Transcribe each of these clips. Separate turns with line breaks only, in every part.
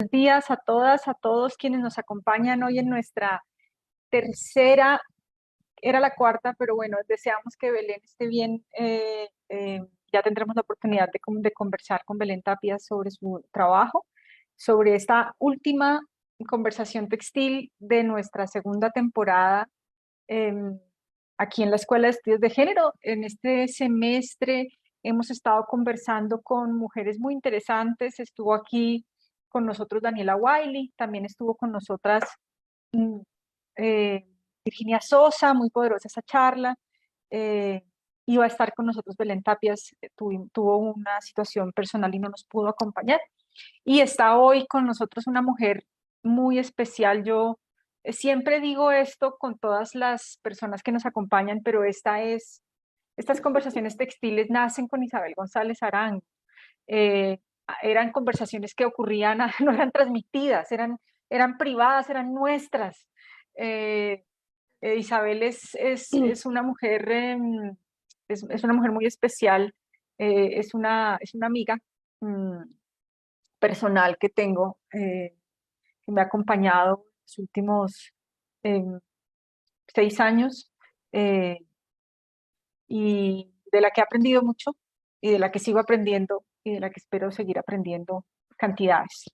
buenos días a todas, a todos quienes nos acompañan hoy en nuestra tercera, era la cuarta, pero bueno, deseamos que Belén esté bien. Ya tendremos la oportunidad de conversar con Belén Tapia sobre su trabajo, sobre esta última conversación textil de nuestra segunda temporada em, aquí en la Escuela de Estudios de Género. En este semestre hemos estado conversando con mujeres muy interesantes. Estuvo aquí con nosotros Daniela Wiley, también estuvo con nosotras mm, eh, Virginia Sosa, muy poderosa esa charla. Eh, Iba a estar con nosotros Belén Tapias, tuvo una situación personal y no nos pudo acompañar. Y está hoy con nosotros una mujer muy especial. Yo siempre digo esto con todas las personas que nos acompañan, pero estas conversaciones textiles nacen con Isabel González Arango. Eh, Eran conversaciones que ocurrían, no eran transmitidas, eran privadas, eran nuestras. Eh, Isabel es una mujer, es una mujer muy especial, es una amiga. mm, Personal que tengo, que me ha acompañado los últimos eh, 6 años, eh, y de la que he aprendido mucho y de la que sigo aprendiendo y de la que espero seguir aprendiendo cantidades.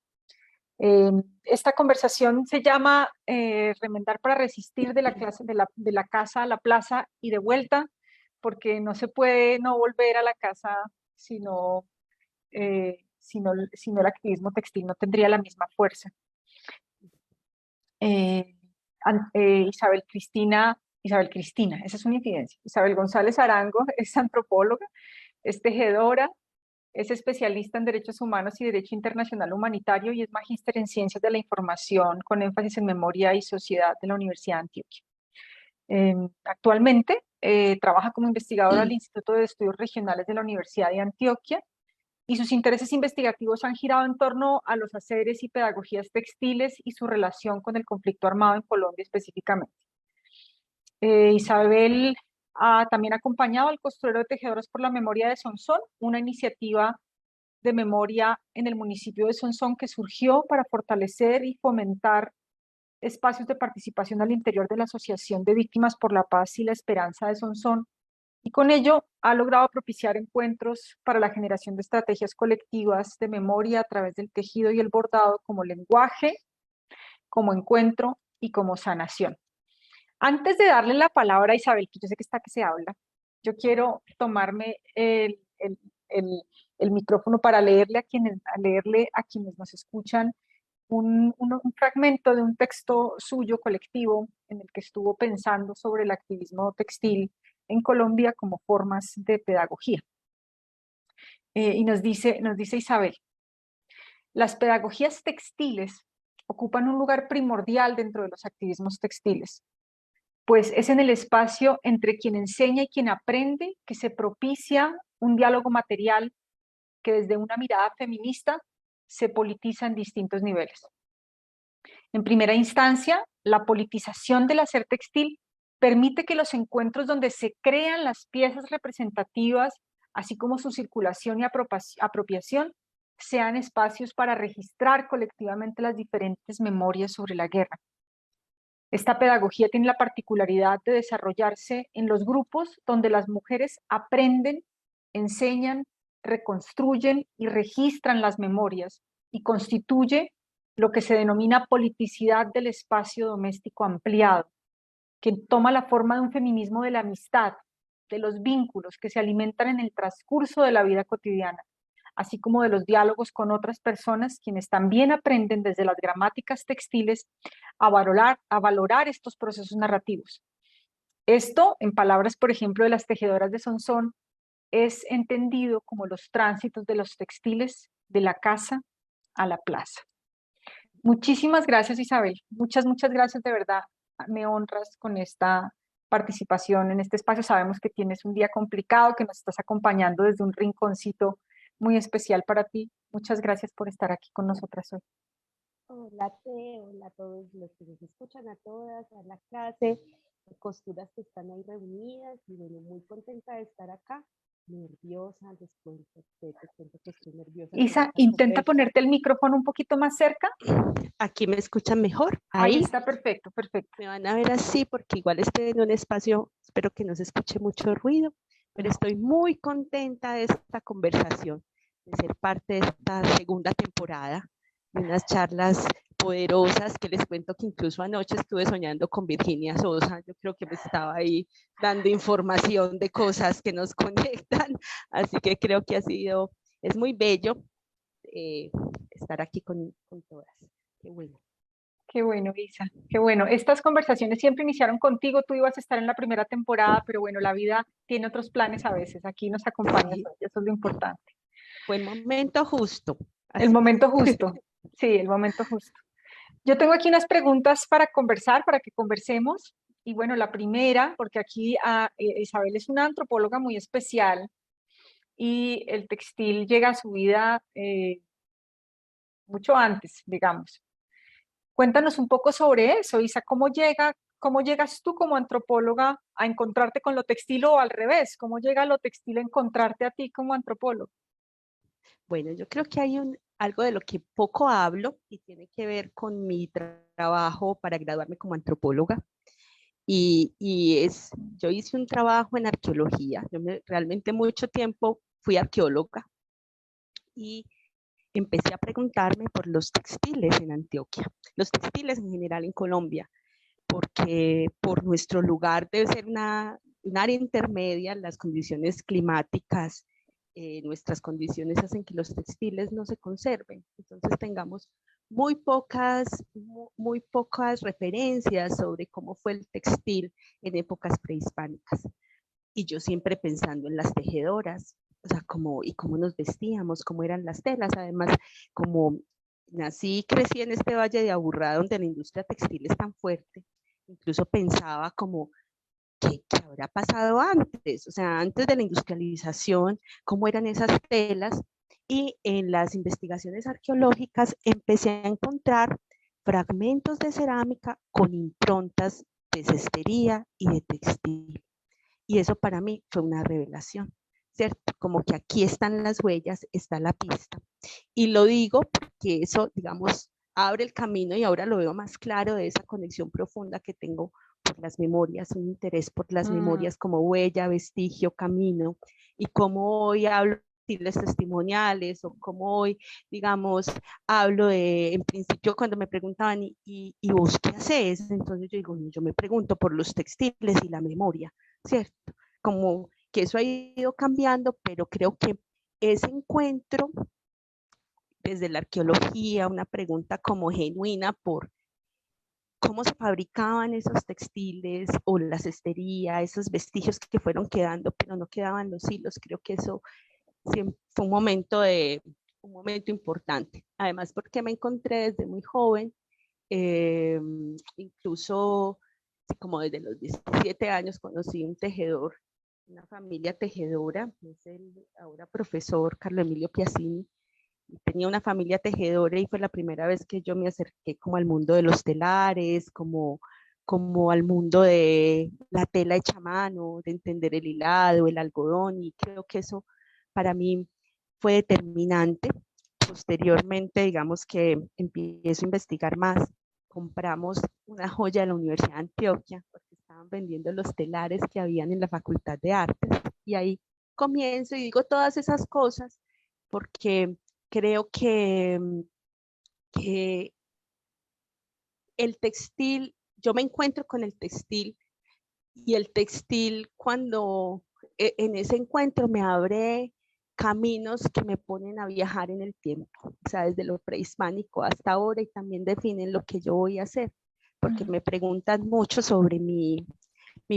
Eh, Esta conversación se llama Remendar para resistir, de la casa a la plaza y de vuelta, porque no se puede no volver a la casa sino si no el activismo textil no tendría la misma fuerza. Eh, Isabel Cristina, esa es una incidencia. Isabel González Arango es antropóloga, es tejedora, es especialista en derechos humanos y derecho internacional humanitario y es magíster en ciencias de la información con énfasis en memoria y sociedad de la Universidad de Antioquia. Actualmente trabaja como investigadora al Instituto de Estudios Regionales de la Universidad de Antioquia y sus intereses investigativos han girado en torno a los haceres y pedagogías textiles y su relación con el conflicto armado en Colombia específicamente. Isabel ha también acompañado al costurero de Tejedoras por la Memoria de Sonsón, una iniciativa de memoria en el municipio de Sonsón que surgió para fortalecer y fomentar espacios de participación al interior de la Asociación de Víctimas por la Paz y la Esperanza de Sonsón, y con ello ha logrado propiciar encuentros para la generación de estrategias colectivas de memoria a través del tejido y el bordado como lenguaje, como encuentro y como sanación. Antes de darle la palabra a Isabel, que yo sé que está que se habla, yo quiero tomarme el micrófono para leerle a quienes nos escuchan un fragmento de un texto suyo colectivo en el que estuvo pensando sobre el activismo textil en Colombia como formas de pedagogía. Y nos dice Isabel, las pedagogías textiles ocupan un lugar primordial dentro de los activismos textiles, pues es en el espacio entre quien enseña y quien aprende que se propicia un diálogo material que desde una mirada feminista se politiza en distintos niveles. En primera instancia, la politización del hacer textil permite que los encuentros donde se crean las piezas representativas, así como su circulación y apropiación, sean espacios para registrar colectivamente las diferentes memorias sobre la guerra. Esta pedagogía tiene la particularidad de desarrollarse en los grupos donde las mujeres aprenden, enseñan, reconstruyen y registran las memorias y constituye lo que se denomina politicidad del espacio doméstico ampliado, que toma la forma de un feminismo de la amistad, de los vínculos que se alimentan en el transcurso de la vida cotidiana, así como de los diálogos con otras personas, quienes también aprenden desde las gramáticas textiles a valorar estos procesos narrativos. Esto, en palabras, por ejemplo, de las tejedoras de Sonsón, es entendido como los tránsitos de los textiles de la casa a la plaza. Muchísimas gracias, Isabel. Muchas gracias, de verdad. Me honras con esta participación en este espacio. Sabemos que tienes un día complicado, que nos estás acompañando desde un rinconcito muy especial para ti. Muchas gracias por estar aquí con nosotras hoy.
Hola, hola a todos los que nos escuchan, a todas, a la clase, de costuras que están ahí reunidas y bueno, muy contenta de estar acá. nerviosa, te cuento que estoy nerviosa con
Isa,
esta
intenta
conversa.
ponerte el micrófono un poquito más cerca.
Aquí me escuchan mejor,
Ahí
ahí
está perfecto, perfecto.
me van a ver así porque igual estoy en un espacio, espero que no se escuche mucho ruido, pero
No.
estoy muy contenta de esta conversación, de ser parte de esta segunda temporada, de unas charlas poderosas que les cuento que incluso anoche estuve soñando con Virginia Sosa. Yo creo que me estaba ahí dando información de cosas que nos conectan, así que creo que es muy bello estar aquí con todas. Qué bueno.
Qué bueno, Isa, qué bueno. Estas conversaciones siempre iniciaron contigo, tú ibas a estar en la primera temporada, pero bueno, la vida tiene otros planes a veces. Aquí nos acompañas
Sí,
hoy, eso es lo importante.
fue el momento justo.
El
Así.
momento justo, sí, el momento justo. Yo tengo aquí unas preguntas para conversar, para que conversemos. Y bueno, la primera, porque aquí Isabel es una antropóloga muy especial y el textil llega a su vida mucho antes, digamos. Cuéntanos un poco sobre eso, Isa, cómo llegas tú como antropóloga a encontrarte con lo textil o al revés? ¿Cómo llega lo textil a encontrarte a ti como antropólogo?
Bueno, yo creo que hay algo de lo que poco hablo y tiene que ver con mi trabajo para graduarme como antropóloga. Yo hice un trabajo en arqueología. Realmente mucho tiempo fui arqueóloga y empecé a preguntarme por los textiles en Antioquia, los textiles en general en Colombia, porque por nuestro lugar debe ser un área intermedia, las condiciones climáticas, nuestras condiciones hacen que los textiles no se conserven. Entonces tengamos muy pocas referencias sobre cómo fue el textil en épocas prehispánicas. Y yo siempre pensando en las tejedoras, o sea, cómo nos vestíamos, cómo eran las telas. Además, como nací y crecí en este valle de Aburrá, donde la industria textil es tan fuerte, incluso pensaba como, ¿qué habrá pasado antes? O sea, antes de la industrialización, ¿cómo eran esas telas? Y en las investigaciones arqueológicas empecé a encontrar fragmentos de cerámica con improntas de cestería y de textil. Y eso para mí fue una revelación, ¿cierto? Como que aquí están las huellas, está la pista. Y lo digo porque eso, digamos, abre el camino y ahora lo veo más claro de esa conexión profunda que tengo por las memorias, un interés por las
Mm,
memorias como huella, vestigio, camino, y cómo hoy hablo de estilos testimoniales o cómo hoy, digamos, hablo de, en principio cuando me preguntaban, ¿y vos qué haces? Entonces yo digo, yo me pregunto por los textiles y la memoria, ¿cierto? Como que eso ha ido cambiando, pero creo que ese encuentro desde la arqueología, una pregunta como genuina por cómo se fabricaban esos textiles o la cestería, esos vestigios que fueron quedando, pero no quedaban los hilos. Creo que eso fue un momento importante. Además, porque me encontré desde muy joven, eh, incluso como desde los 17 años conocí un tejedor, una familia tejedora, es el ahora profesor Carlos Emilio Piacini. Tenía una familia tejedora y fue la primera vez que yo me acerqué como al mundo de los telares, como al mundo de la tela hecha a mano, de entender el hilado, el algodón, y creo que eso para mí fue determinante. Posteriormente, digamos que empiezo a investigar más. Compramos una joya de la Universidad de Antioquia porque estaban vendiendo los telares que habían en la Facultad de Artes y ahí comienzo y digo todas esas cosas porque creo que el textil, yo me encuentro con el textil y el textil cuando en ese encuentro me abre caminos que me ponen a viajar en el tiempo, o sea, desde lo prehispánico hasta ahora y también definen lo que yo voy a hacer, porque
mm.
me preguntan mucho sobre mi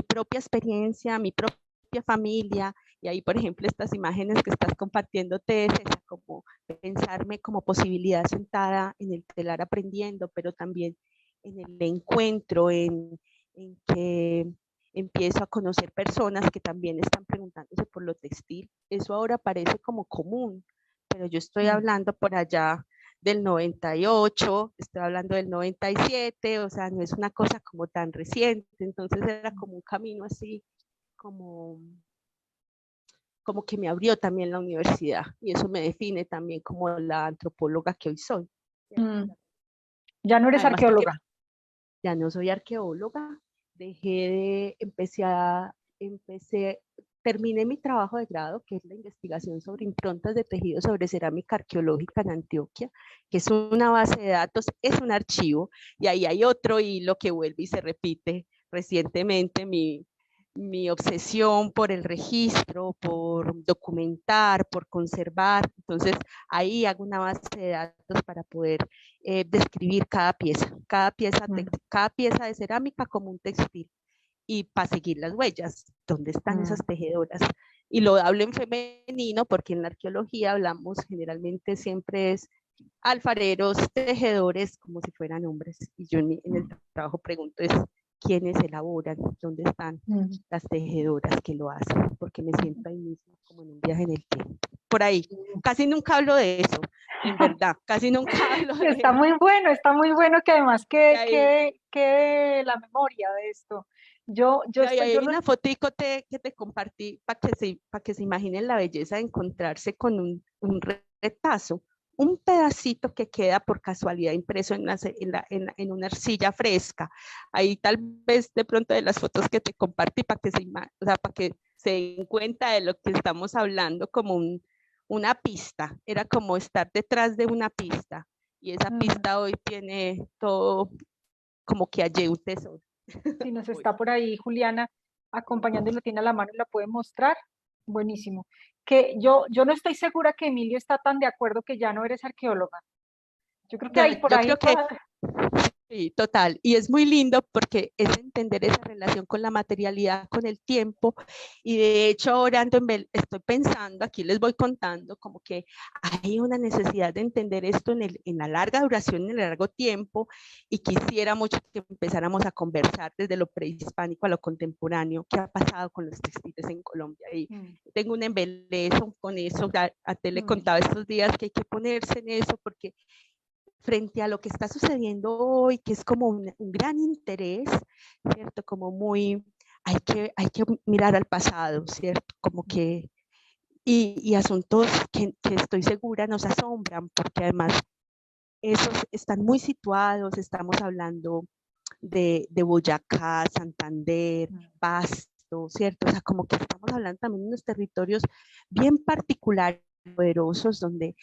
propia experiencia, mi propia familia, y ahí, por ejemplo, estas imágenes que estás compartiendo, es esa, como pensarme como posibilidad sentada en el telar aprendiendo, pero también en el encuentro, en que empiezo a conocer personas que también están preguntándose por lo textil. Eso ahora parece como común, pero yo estoy
Mm.
hablando por allá del 98, estoy hablando del 97, o sea, no es una cosa como tan reciente, entonces era como un camino así, como, como que me abrió también la universidad y eso me define también como la antropóloga que hoy soy.
Mm. Ya no eres
Además, porque
arqueóloga.
ya no soy arqueóloga, terminé mi trabajo de grado, que es la investigación sobre improntas de tejido sobre cerámica arqueológica en Antioquia, que es una base de datos, es un archivo, y ahí hay otro hilo que vuelve y se repite recientemente, mi obsesión por el registro, por documentar, por conservar. Entonces, ahí hago una base de datos para poder describir cada pieza de cerámica como un textil y para seguir las huellas, dónde están esas tejedoras. Y lo hablo en femenino porque en la arqueología hablamos generalmente siempre es alfareros, tejedores, como si fueran hombres. Y yo en el trabajo pregunto es, ¿quiénes elaboran? ¿Dónde están las tejedoras que lo hacen? Porque me siento ahí mismo como en un viaje en el tiempo. Por ahí, casi nunca hablo de eso, en verdad, casi nunca hablo de
Está
eso.
está muy bueno que además
Ahí,
quede la memoria de esto.
hay una fotico que te compartí para que se imaginen la belleza de encontrarse con un retazo, un pedacito que queda por casualidad impreso en una arcilla fresca. Ahí tal vez de pronto de las fotos que te compartí para que o sea, para que se den cuenta de lo que estamos hablando como una pista. Era como estar detrás de una pista y esa pista hoy tiene todo como que hallé un tesoro.
Si nos está por ahí Juliana acompañando y lo tiene a la mano y la puede mostrar, buenísimo. Que yo no estoy segura que Emilio está tan de acuerdo que ya no eres arqueóloga. Yo creo que
No,
hay por
yo
ahí
creo que sí, total. Y es muy lindo porque es entender esa relación con la materialidad, con el tiempo. Y de hecho, ahora estoy pensando, aquí les voy contando, como que hay una necesidad de entender esto en la larga duración, en el largo tiempo. Y quisiera mucho que empezáramos a conversar desde lo prehispánico a lo contemporáneo, qué ha pasado con los textiles en Colombia. Y tengo un embeleso con eso. A te le contaba estos días que hay que ponerse en eso porque frente a lo que está sucediendo hoy, que es como un gran interés, ¿cierto? Como muy, hay que mirar al pasado, ¿cierto? Como que, y asuntos que estoy segura nos asombran, porque además esos están muy situados, estamos hablando de Boyacá, Santander, Pasto, ¿cierto? O sea, como que estamos hablando también de unos territorios bien particulares, poderosos, donde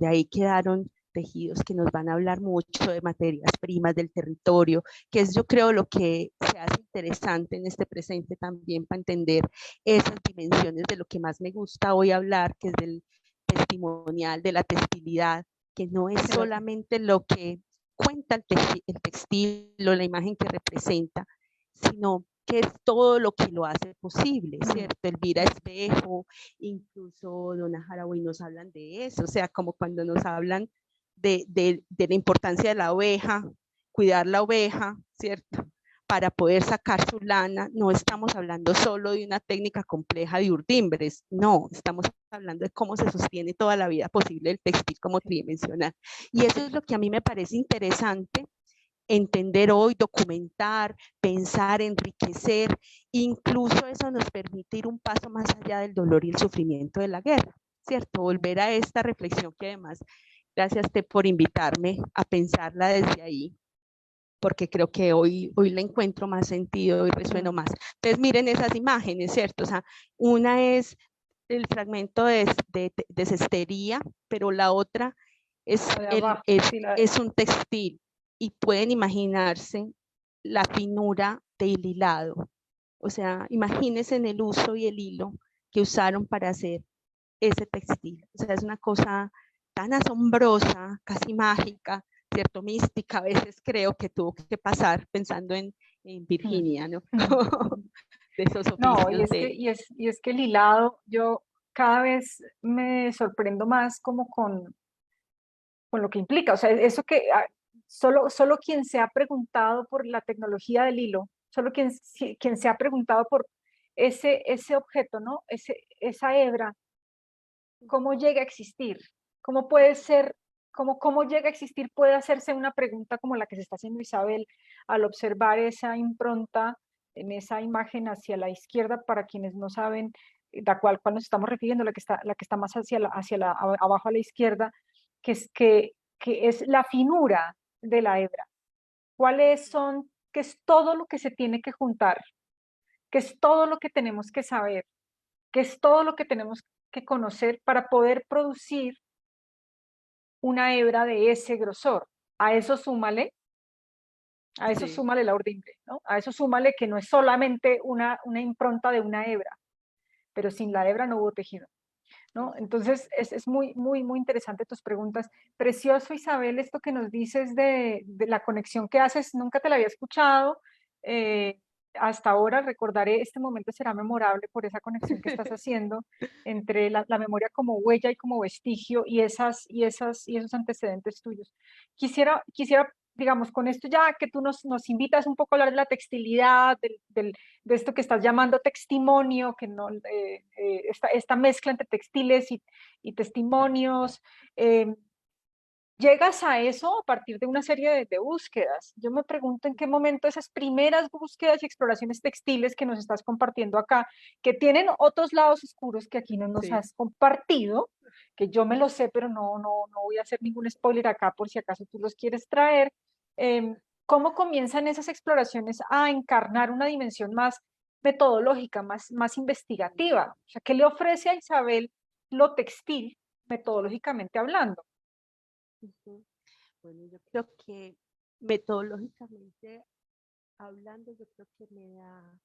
ahí quedaron tejidos que nos van a hablar mucho de materias primas del territorio, que es yo creo lo que se hace interesante en este presente también para entender esas dimensiones de lo que más me gusta hoy hablar, que es del testimonial, de la textilidad, que no es solamente lo que cuenta el textil o la imagen que representa, sino que es todo lo que lo hace posible, ¿cierto? Elvira Espejo, incluso Donna Haraway nos hablan de eso, o sea, como cuando nos hablan de la importancia de la oveja, cuidar la oveja, ¿cierto? Para poder sacar su lana, no estamos hablando solo de una técnica compleja de urdimbres, no, estamos hablando de cómo se sostiene toda la vida posible el textil como tridimensional. Y eso es lo que a mí me parece interesante entender hoy, documentar, pensar, enriquecer, incluso eso nos permite ir un paso más allá del dolor y el sufrimiento de la guerra, ¿cierto? Volver a esta reflexión que además, gracias Te por invitarme a pensarla desde ahí, porque creo que hoy le encuentro más sentido y resueno más. Entonces miren esas imágenes, ¿cierto? O sea, una es el fragmento de cestería, pero la otra es un textil y pueden imaginarse la finura del hilado. O sea, imagínense en el uso y el hilo que usaron para hacer ese textil. O sea, es una cosa tan asombrosa, casi mágica, cierto, mística, a veces creo que tuvo que pasar pensando en Virginia, ¿no? De esos
No,
oficios de...
y es que el hilado, yo cada vez me sorprendo más como con lo que implica. O sea, eso que solo quien se ha preguntado por la tecnología del hilo, solo quien se ha preguntado por ese objeto, ¿no? Esa hebra, ¿cómo llega a existir? ¿Cómo puede ser? Cómo llega a existir? Puede hacerse una pregunta como la que se está haciendo Isabel al observar esa impronta en esa imagen hacia la izquierda, para quienes no saben, cual nos estamos refiriendo, la que está más abajo a la izquierda, que es la finura de la hebra. ¿Qué es todo lo que se tiene que juntar? ¿Qué es todo lo que tenemos que saber? ¿Qué es todo lo que tenemos que conocer para poder producir una hebra de ese grosor? A eso súmale
Sí,
la urdimbre, ¿no? A eso súmale que no es solamente una impronta de una hebra, pero sin la hebra no hubo tejido, ¿no? Entonces es muy, muy, muy interesante tus preguntas. Precioso, Isabel, esto que nos dices de la conexión que haces, nunca te la había escuchado. Hasta ahora recordaré, este momento será memorable por esa conexión que estás haciendo entre la memoria como huella y como vestigio y esos antecedentes tuyos. Quisiera, digamos, con esto ya que tú nos invitas un poco a hablar de la textilidad, de esto que estás llamando testimonio, que no, esta mezcla entre textiles y testimonios. Llegas a eso a partir de una serie de búsquedas. Yo me pregunto en qué momento esas primeras búsquedas y exploraciones textiles que nos estás compartiendo acá, que tienen otros lados oscuros que aquí no nos
sí.
has compartido, que yo me lo sé, pero no voy a hacer ningún spoiler acá por si acaso tú los quieres traer. ¿Cómo comienzan esas exploraciones a encarnar una dimensión más metodológica, más investigativa? O sea, ¿qué le ofrece a Isabel lo textil, metodológicamente hablando?
Ujú. Bueno, yo creo que metodológicamente hablando, yo creo que me da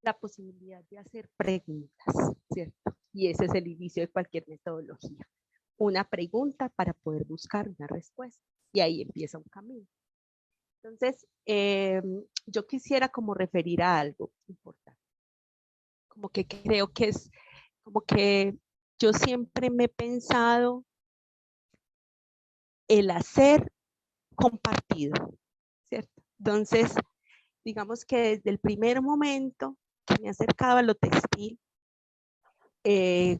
la posibilidad de hacer preguntas, ¿cierto? Y ese es el inicio de cualquier metodología. Una pregunta para poder buscar una respuesta. Y ahí empieza un camino. Entonces, yo quisiera como referir a algo importante. Como que creo que es, como que yo siempre me he pensado el hacer compartido, ¿cierto? Entonces, digamos que desde el primer momento que me acercaba a lo textil,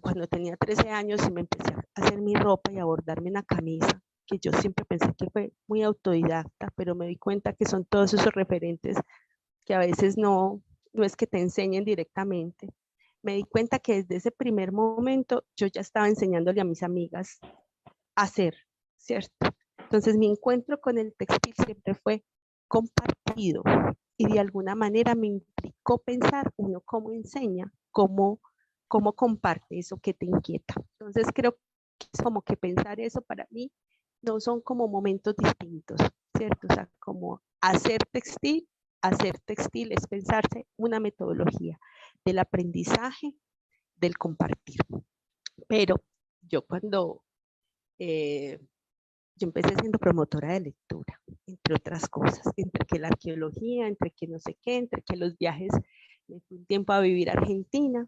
cuando tenía 13 años y me empecé a hacer mi ropa y a bordarme una camisa, que yo siempre pensé que fue muy autodidacta, pero me di cuenta que son todos esos referentes que a veces no es que te enseñen directamente. Me di cuenta que desde ese primer momento yo ya estaba enseñándole a mis amigas a hacer, ¿cierto? Entonces mi encuentro con el textil siempre fue compartido y de alguna manera me implicó pensar uno cómo enseña, cómo comparte eso que te inquieta. Entonces creo que es como que pensar eso para mí no son como momentos distintos, ¿cierto? O sea, como hacer textil es pensarse una metodología del aprendizaje, del compartir. Pero yo cuando yo empecé siendo promotora de lectura, entre otras cosas, entre que la arqueología, entre que no sé qué, entre que los viajes, me fui un tiempo a vivir a Argentina,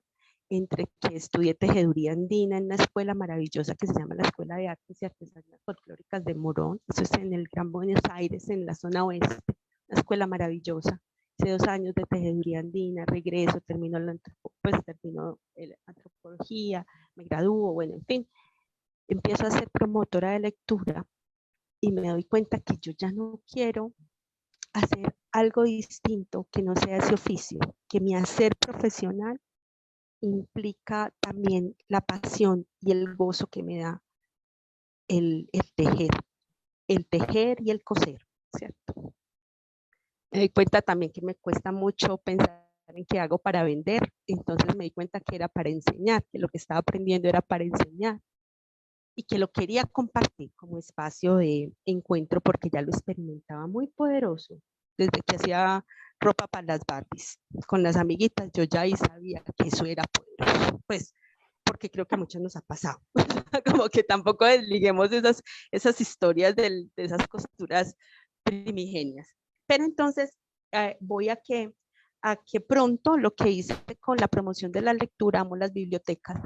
entre que estudié tejeduría andina en una escuela maravillosa que se llama la Escuela de Artes y Artesanías Folclóricas de Morón, eso es en el Gran Buenos Aires, en la zona oeste, una escuela maravillosa. Hice 2 años de tejeduría andina, regreso, termino la antropología, me gradúo, bueno, en fin, empiezo a ser promotora de lectura y me doy cuenta que yo ya no quiero hacer algo distinto que no sea ese oficio, que mi hacer profesional implica también la pasión y el gozo que me da el tejer y el coser, ¿cierto? Me doy cuenta también que me cuesta mucho pensar en qué hago para vender, entonces me di cuenta que era para enseñar, que lo que estaba aprendiendo era para enseñar y que lo quería compartir como espacio de encuentro porque ya lo experimentaba muy poderoso. Desde que hacía ropa para las Barbies con las amiguitas, yo ya ahí sabía que eso era poderoso. Pues porque creo que a muchos nos ha pasado. Como que tampoco desliguemos esas historias de esas costuras primigenias. Pero entonces voy a que pronto lo que hice con la promoción de la lectura, amo las bibliotecas,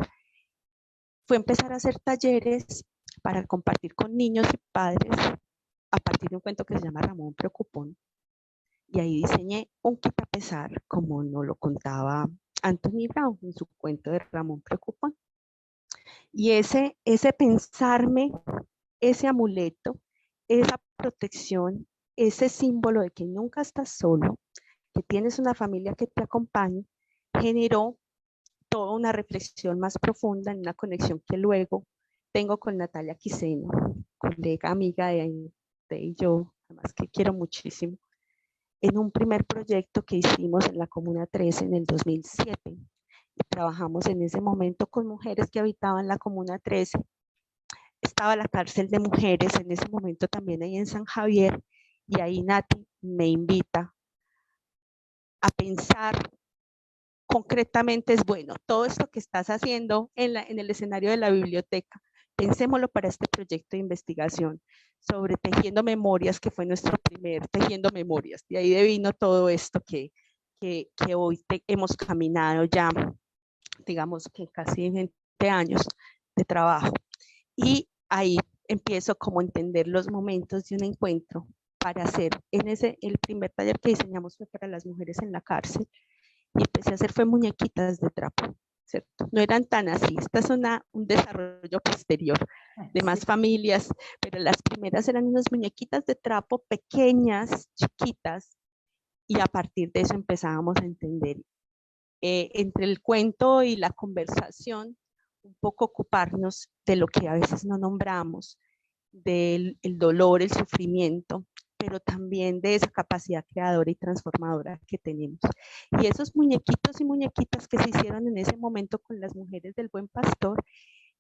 fue empezar a hacer talleres para compartir con niños y padres a partir de un cuento que se llama Ramón Preocupón. Y ahí diseñé un quitapesar, como nos lo contaba Anthony Brown en su cuento de Ramón Preocupón. Y ese pensarme, ese amuleto, esa protección, ese símbolo de que nunca estás solo, que tienes una familia que te acompañe, generó toda una reflexión más profunda en una conexión que luego tengo con Natalia Quiseno, colega, amiga de yo, además que quiero muchísimo, en un primer proyecto que hicimos en la Comuna 13 en el 2007. Y trabajamos en ese momento con mujeres que habitaban la Comuna 13. Estaba la cárcel de mujeres en ese momento también ahí en San Javier, y ahí Nati me invita a pensar concretamente es, bueno, todo esto que estás haciendo en el escenario de la biblioteca, pensémoslo para este proyecto de investigación sobre Tejiendo Memorias, que fue nuestro primer Tejiendo Memorias. De ahí vino todo esto que hoy hemos caminado ya, digamos que casi 20 años de trabajo. Y ahí empiezo como a entender los momentos de un encuentro para hacer el primer taller que diseñamos fue para las mujeres en la cárcel, y empecé a hacer fue muñequitas de trapo, ¿cierto? No eran tan así, esta es un desarrollo posterior de más familias, pero las primeras eran unas muñequitas de trapo pequeñas, chiquitas, y a partir de eso empezábamos a entender entre el cuento y la conversación, un poco ocuparnos de lo que a veces no nombramos, del dolor, el sufrimiento, pero también de esa capacidad creadora y transformadora que tenemos. Y esos muñequitos y muñequitas que se hicieron en ese momento con las mujeres del Buen Pastor,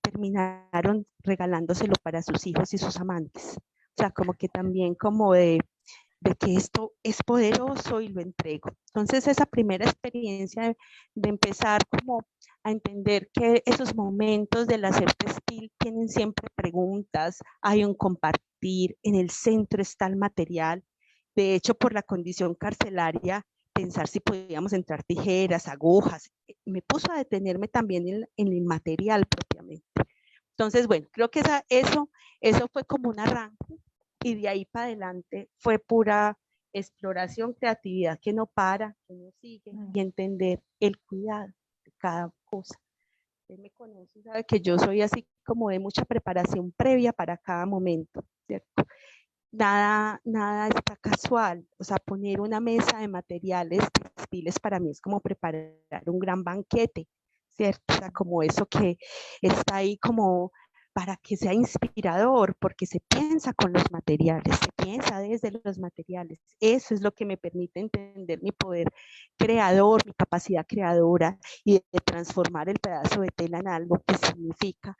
terminaron regalándoselo para sus hijos y sus amantes. O sea, como que también como de que esto es poderoso y lo entrego. Entonces esa primera experiencia de empezar como a entender que esos momentos del hacer textil tienen siempre preguntas, hay un compartir, en el centro está el material. De hecho, por la condición carcelaria, pensar si podíamos entrar tijeras, agujas, me puso a detenerme también en el material propiamente. Entonces, bueno, creo que eso fue como un arranque, y de ahí para adelante fue pura exploración, creatividad que no para, que no sigue, y entender el cuidado de cada cosa. Usted me conoce, sabe que yo soy así como de mucha preparación previa para cada momento, ¿cierto? Nada está casual, o sea, poner una mesa de materiales textiles para mí es como preparar un gran banquete, ¿cierto? O sea, como eso que está ahí como para que sea inspirador, porque se piensa con los materiales, se piensa desde los materiales. Eso es lo que me permite entender mi poder creador, mi capacidad creadora, y de transformar el pedazo de tela en algo que significa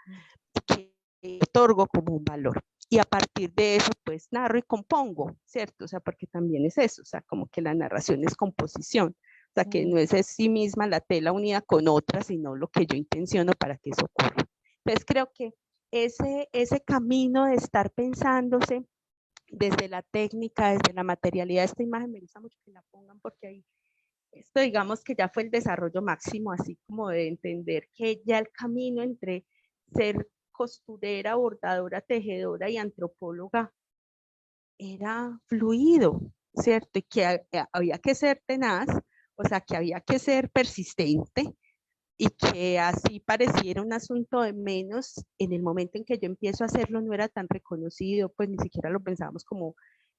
y que otorgo como un valor. Y a partir de eso, pues narro y compongo, ¿cierto? O sea, porque también es eso, o sea, como que la narración es composición. O sea, que no es en sí misma la tela unida con otra, sino lo que yo intenciono para que eso ocurra. Entonces creo que ese camino de estar pensándose desde la técnica, desde la materialidad, esta imagen me gusta mucho que la pongan porque ahí, esto digamos que ya fue el desarrollo máximo, así como de entender que ya el camino entre ser costurera, bordadora, tejedora y antropóloga era fluido, ¿cierto? Y que había que ser tenaz, o sea, que había que ser persistente, y que así pareciera un asunto de menos, en el momento en que yo empiezo a hacerlo no era tan reconocido, pues ni siquiera lo pensábamos como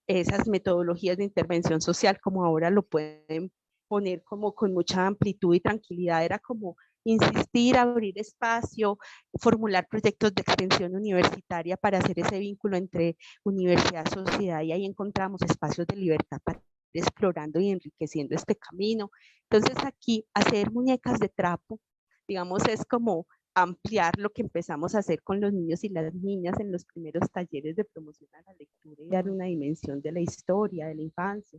esas metodologías de intervención social como ahora lo pueden poner como con mucha amplitud y tranquilidad. Era como insistir, abrir espacio, formular proyectos de extensión universitaria para hacer ese vínculo entre universidad, sociedad, y ahí encontramos espacios de libertad para ir explorando y enriqueciendo este camino. Entonces aquí hacer muñecas de trapo, digamos, es como ampliar lo que empezamos a hacer con los niños y las niñas en los primeros talleres de promoción a la lectura y dar una dimensión de la historia, de la infancia,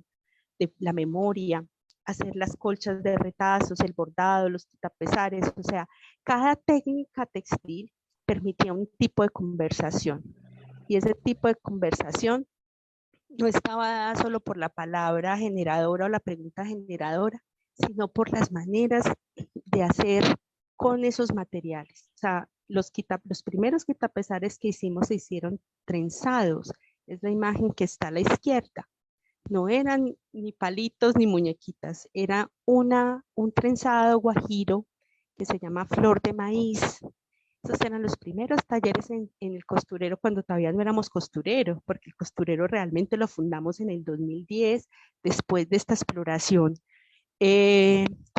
de la memoria, hacer las colchas de retazos, el bordado, los tapezares, o sea, cada técnica textil permitía un tipo de conversación, y ese tipo de conversación no estaba dada solo por la palabra generadora o la pregunta generadora, sino por las maneras de hacer con esos materiales. O sea, los primeros quitapesares que hicimos se hicieron trenzados. Es la imagen que está a la izquierda. No eran ni palitos ni muñequitas, era un trenzado guajiro que se llama flor de maíz. Esos eran los primeros talleres en el costurero, cuando todavía no éramos costurero, porque el costurero realmente lo fundamos en el 2010, después de esta exploración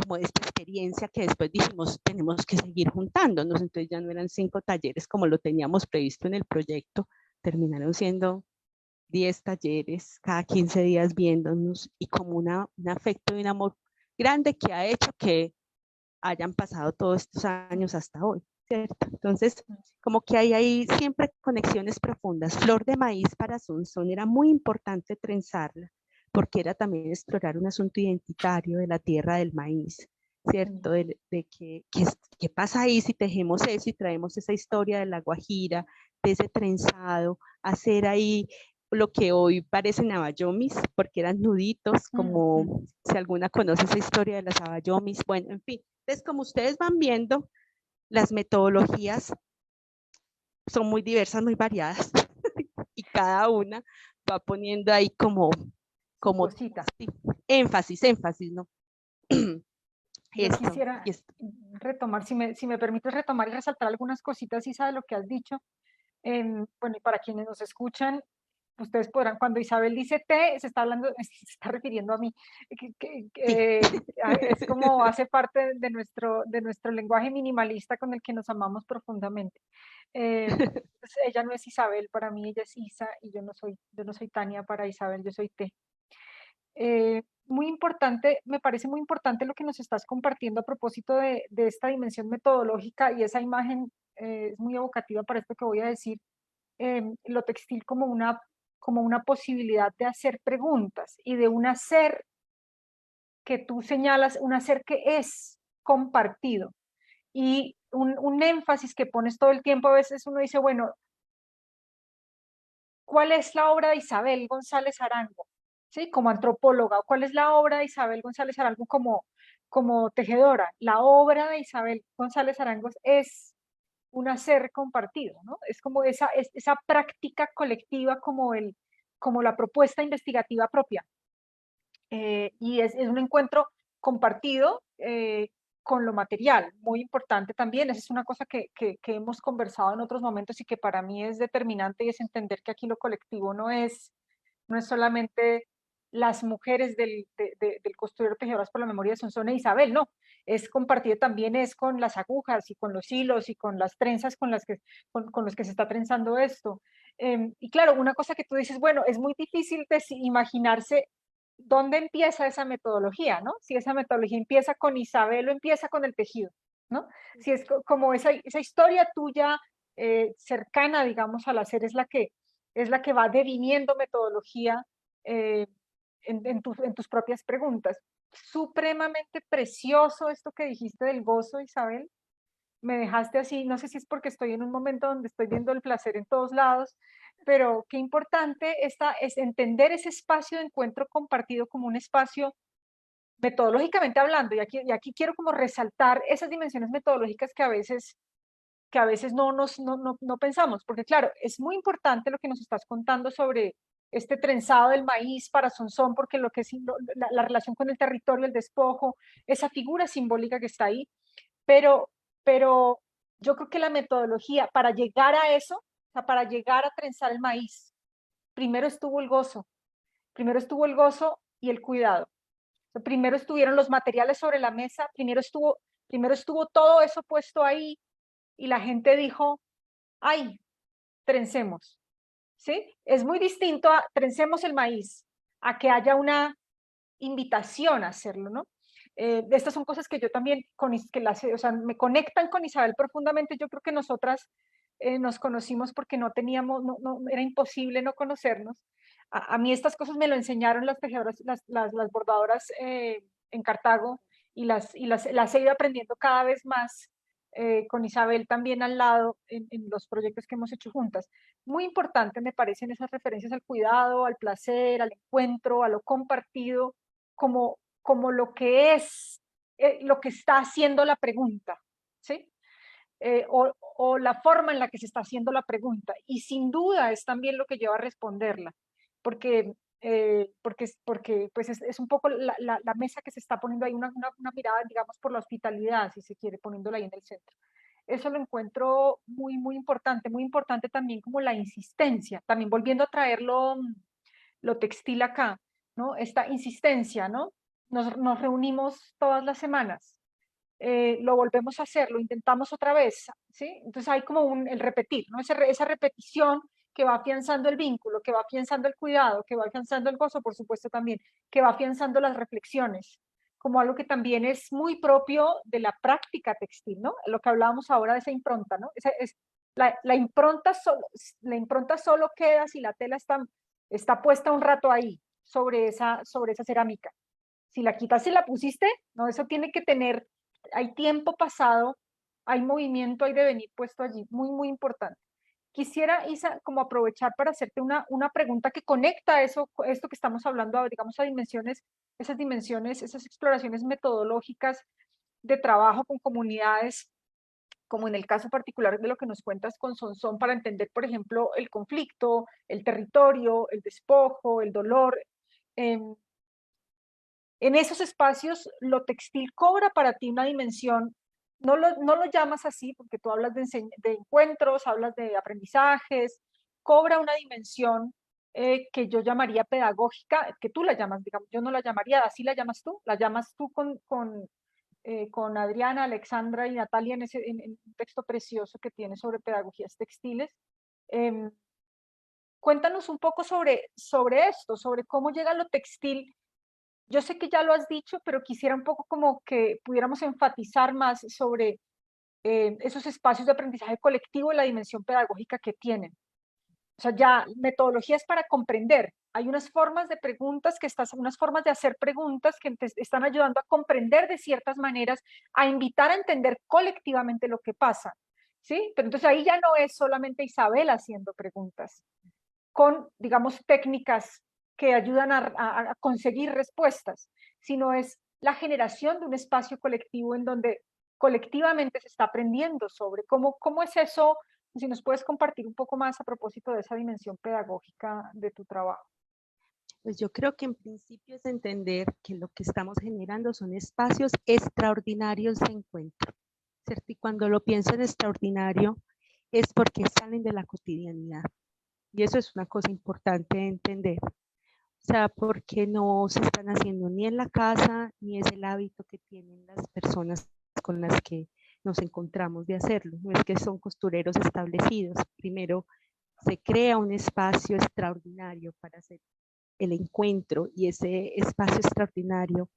como de esta experiencia que después dijimos, tenemos que seguir juntándonos, entonces ya no eran 5 talleres como lo teníamos previsto en el proyecto, terminaron siendo 10 talleres, cada 15 días viéndonos y como un afecto y un amor grande que ha hecho que hayan pasado todos estos años hasta hoy, ¿cierto? Entonces, como que hay ahí siempre conexiones profundas. Flor de Maíz para Sonsón era muy importante trenzarla, porque era también explorar un asunto identitario de la tierra del maíz, ¿cierto? De qué pasa ahí si tejemos eso y traemos esa historia de la Guajira, de ese trenzado, hacer ahí lo que hoy parecen abayomis, porque eran nuditos, como si alguna conoce esa historia de las abayomis, bueno, en fin. Entonces, como ustedes van viendo, las metodologías son muy diversas, muy variadas, y cada una va poniendo ahí como
Cosita.
sí, énfasis, ¿no?
Yo
Esto,
quisiera
y esto.
retomar, si me permites retomar y resaltar algunas cositas, Isa, de lo que has dicho. Bueno, y para quienes nos escuchan, ustedes podrán, cuando Isabel dice té, se está hablando, se está refiriendo a mí,
Sí.
es como hace parte de nuestro lenguaje minimalista con el que nos amamos profundamente. Pues ella no es Isabel, para mí ella es Isa, y yo no soy Tania para Isabel, yo soy té. Muy importante, me parece muy importante lo que nos estás compartiendo a propósito de esta dimensión metodológica, y esa imagen es muy evocativa para esto que voy a decir. Lo textil como una posibilidad de hacer preguntas y de un hacer que tú señalas, un hacer que es compartido. Y un énfasis que pones todo el tiempo, a veces uno dice, bueno, ¿cuál es la obra de Isabel González Arango? ¿Sí? Como antropóloga, ¿cuál es la obra de Isabel González Arango como tejedora? La obra de Isabel González Arango es un hacer compartido, ¿no? Es como esa práctica colectiva como la propuesta investigativa propia. Y es un encuentro compartido con lo material, muy importante también. Esa es una cosa que hemos conversado en otros momentos y que para mí es determinante, y es entender que aquí lo colectivo no es solamente las mujeres del costurero tejedoras por la memoria de Sonsón e Isabel, no, es compartido también es con las agujas y con los hilos y con las trenzas con los que se está trenzando esto. Y claro, una cosa que tú dices, bueno, es muy difícil imaginarse dónde empieza esa metodología, ¿no? Si esa metodología empieza con Isabel o empieza con el tejido, ¿no? Si es como esa historia tuya cercana, digamos, al hacer es la que va definiendo metodología eh, en tus propias preguntas. Supremamente precioso esto que dijiste del gozo, Isabel. Me dejaste así, no sé si es porque estoy en un momento donde estoy viendo el placer en todos lados, pero qué importante es entender ese espacio de encuentro compartido como un espacio metodológicamente hablando, y aquí quiero como resaltar esas dimensiones metodológicas que a veces no pensamos, porque claro, es muy importante lo que nos estás contando sobre este trenzado del maíz para Sonsón, porque lo que es la relación con el territorio, el despojo, esa figura simbólica que está ahí, pero, pero yo creo que la metodología para llegar a eso, o sea, para llegar a trenzar el maíz, primero estuvo el gozo y el cuidado. O sea, primero estuvieron los materiales sobre la mesa, primero estuvo todo eso puesto ahí, y la gente dijo, ay, trencemos, ¿sí? Es muy distinto a trencemos el maíz, a que haya una invitación a hacerlo, ¿no? Estas son cosas que yo también, o sea, me conectan con Isabel profundamente. Yo creo que nosotras nos conocimos porque no teníamos, era imposible no conocernos. A mí estas cosas me lo enseñaron las tejedoras, las bordadoras en Cartago, las he ido aprendiendo cada vez más con Isabel también al lado en los proyectos que hemos hecho juntas. Muy importante me parecen esas referencias al cuidado, al placer, al encuentro, a lo compartido, como lo que es, lo que está haciendo la pregunta, ¿sí? O la forma en la que se está haciendo la pregunta. Y sin duda es también lo que lleva a responderla, porque, porque pues es un poco la mesa que se está poniendo ahí, una mirada, digamos, por la hospitalidad, si se quiere, poniéndola ahí en el centro. Eso lo encuentro muy importante también como la insistencia, también volviendo a traerlo lo textil acá, ¿no? Esta insistencia, ¿no? nos reunimos todas las semanas, lo volvemos a hacer, lo intentamos otra vez, ¿sí? Entonces hay como el repetir, ¿no? Esa repetición que va afianzando el vínculo, que va afianzando el cuidado, que va afianzando el gozo, por supuesto también, que va afianzando las reflexiones, como algo que también es muy propio de la práctica textil, ¿no? Lo que hablábamos ahora de esa impronta, ¿no? La impronta solo queda si la tela está puesta un rato ahí, sobre esa cerámica. Si la quitas y la pusiste, no, eso tiene que tener, hay tiempo pasado, hay movimiento, hay devenir puesto allí, muy, muy importante. Quisiera, Isa, como aprovechar para hacerte una pregunta que conecta eso, esto que estamos hablando, digamos, a dimensiones, esas exploraciones metodológicas de trabajo con comunidades, como en el caso particular de lo que nos cuentas con Sonsón, para entender, por ejemplo, el conflicto, el territorio, el despojo, el dolor. En esos espacios, lo textil cobra para ti una dimensión, no lo llamas así, porque tú hablas de encuentros, hablas de aprendizajes, cobra una dimensión que yo llamaría pedagógica, que tú la llamas, digamos, yo no la llamaría, así la llamas tú con Adriana, Alexandra y Natalia en un texto precioso que tiene sobre pedagogías textiles. Em, Cuéntanos un poco sobre esto, sobre cómo llega lo textil. Yo sé que ya lo has dicho, pero quisiera un poco como que pudiéramos enfatizar más sobre esos espacios de aprendizaje colectivo y la dimensión pedagógica que tienen. O sea, ya metodologías para comprender. Hay unas formas de preguntas unas formas de hacer preguntas que te están ayudando a comprender de ciertas maneras, a invitar a entender colectivamente lo que pasa. ¿Sí? Pero entonces ahí ya no es solamente Isabel haciendo preguntas, con, digamos, técnicas que ayudan a conseguir respuestas, sino es la generación de un espacio colectivo en donde colectivamente se está aprendiendo sobre cómo es eso, si nos puedes compartir un poco más a propósito de esa dimensión pedagógica de tu trabajo.
Pues yo creo que en principio es entender que lo que estamos generando son espacios extraordinarios de encuentro, ¿cierto? Y cuando lo pienso en extraordinario es porque salen de la cotidianidad. Y eso es una cosa importante de entender. O sea, porque no se están haciendo ni en la casa, ni es el hábito que tienen las personas con las que nos encontramos de hacerlo. No es que son costureros establecidos. Primero, se crea un espacio extraordinario para hacer el encuentro y ese espacio extraordinario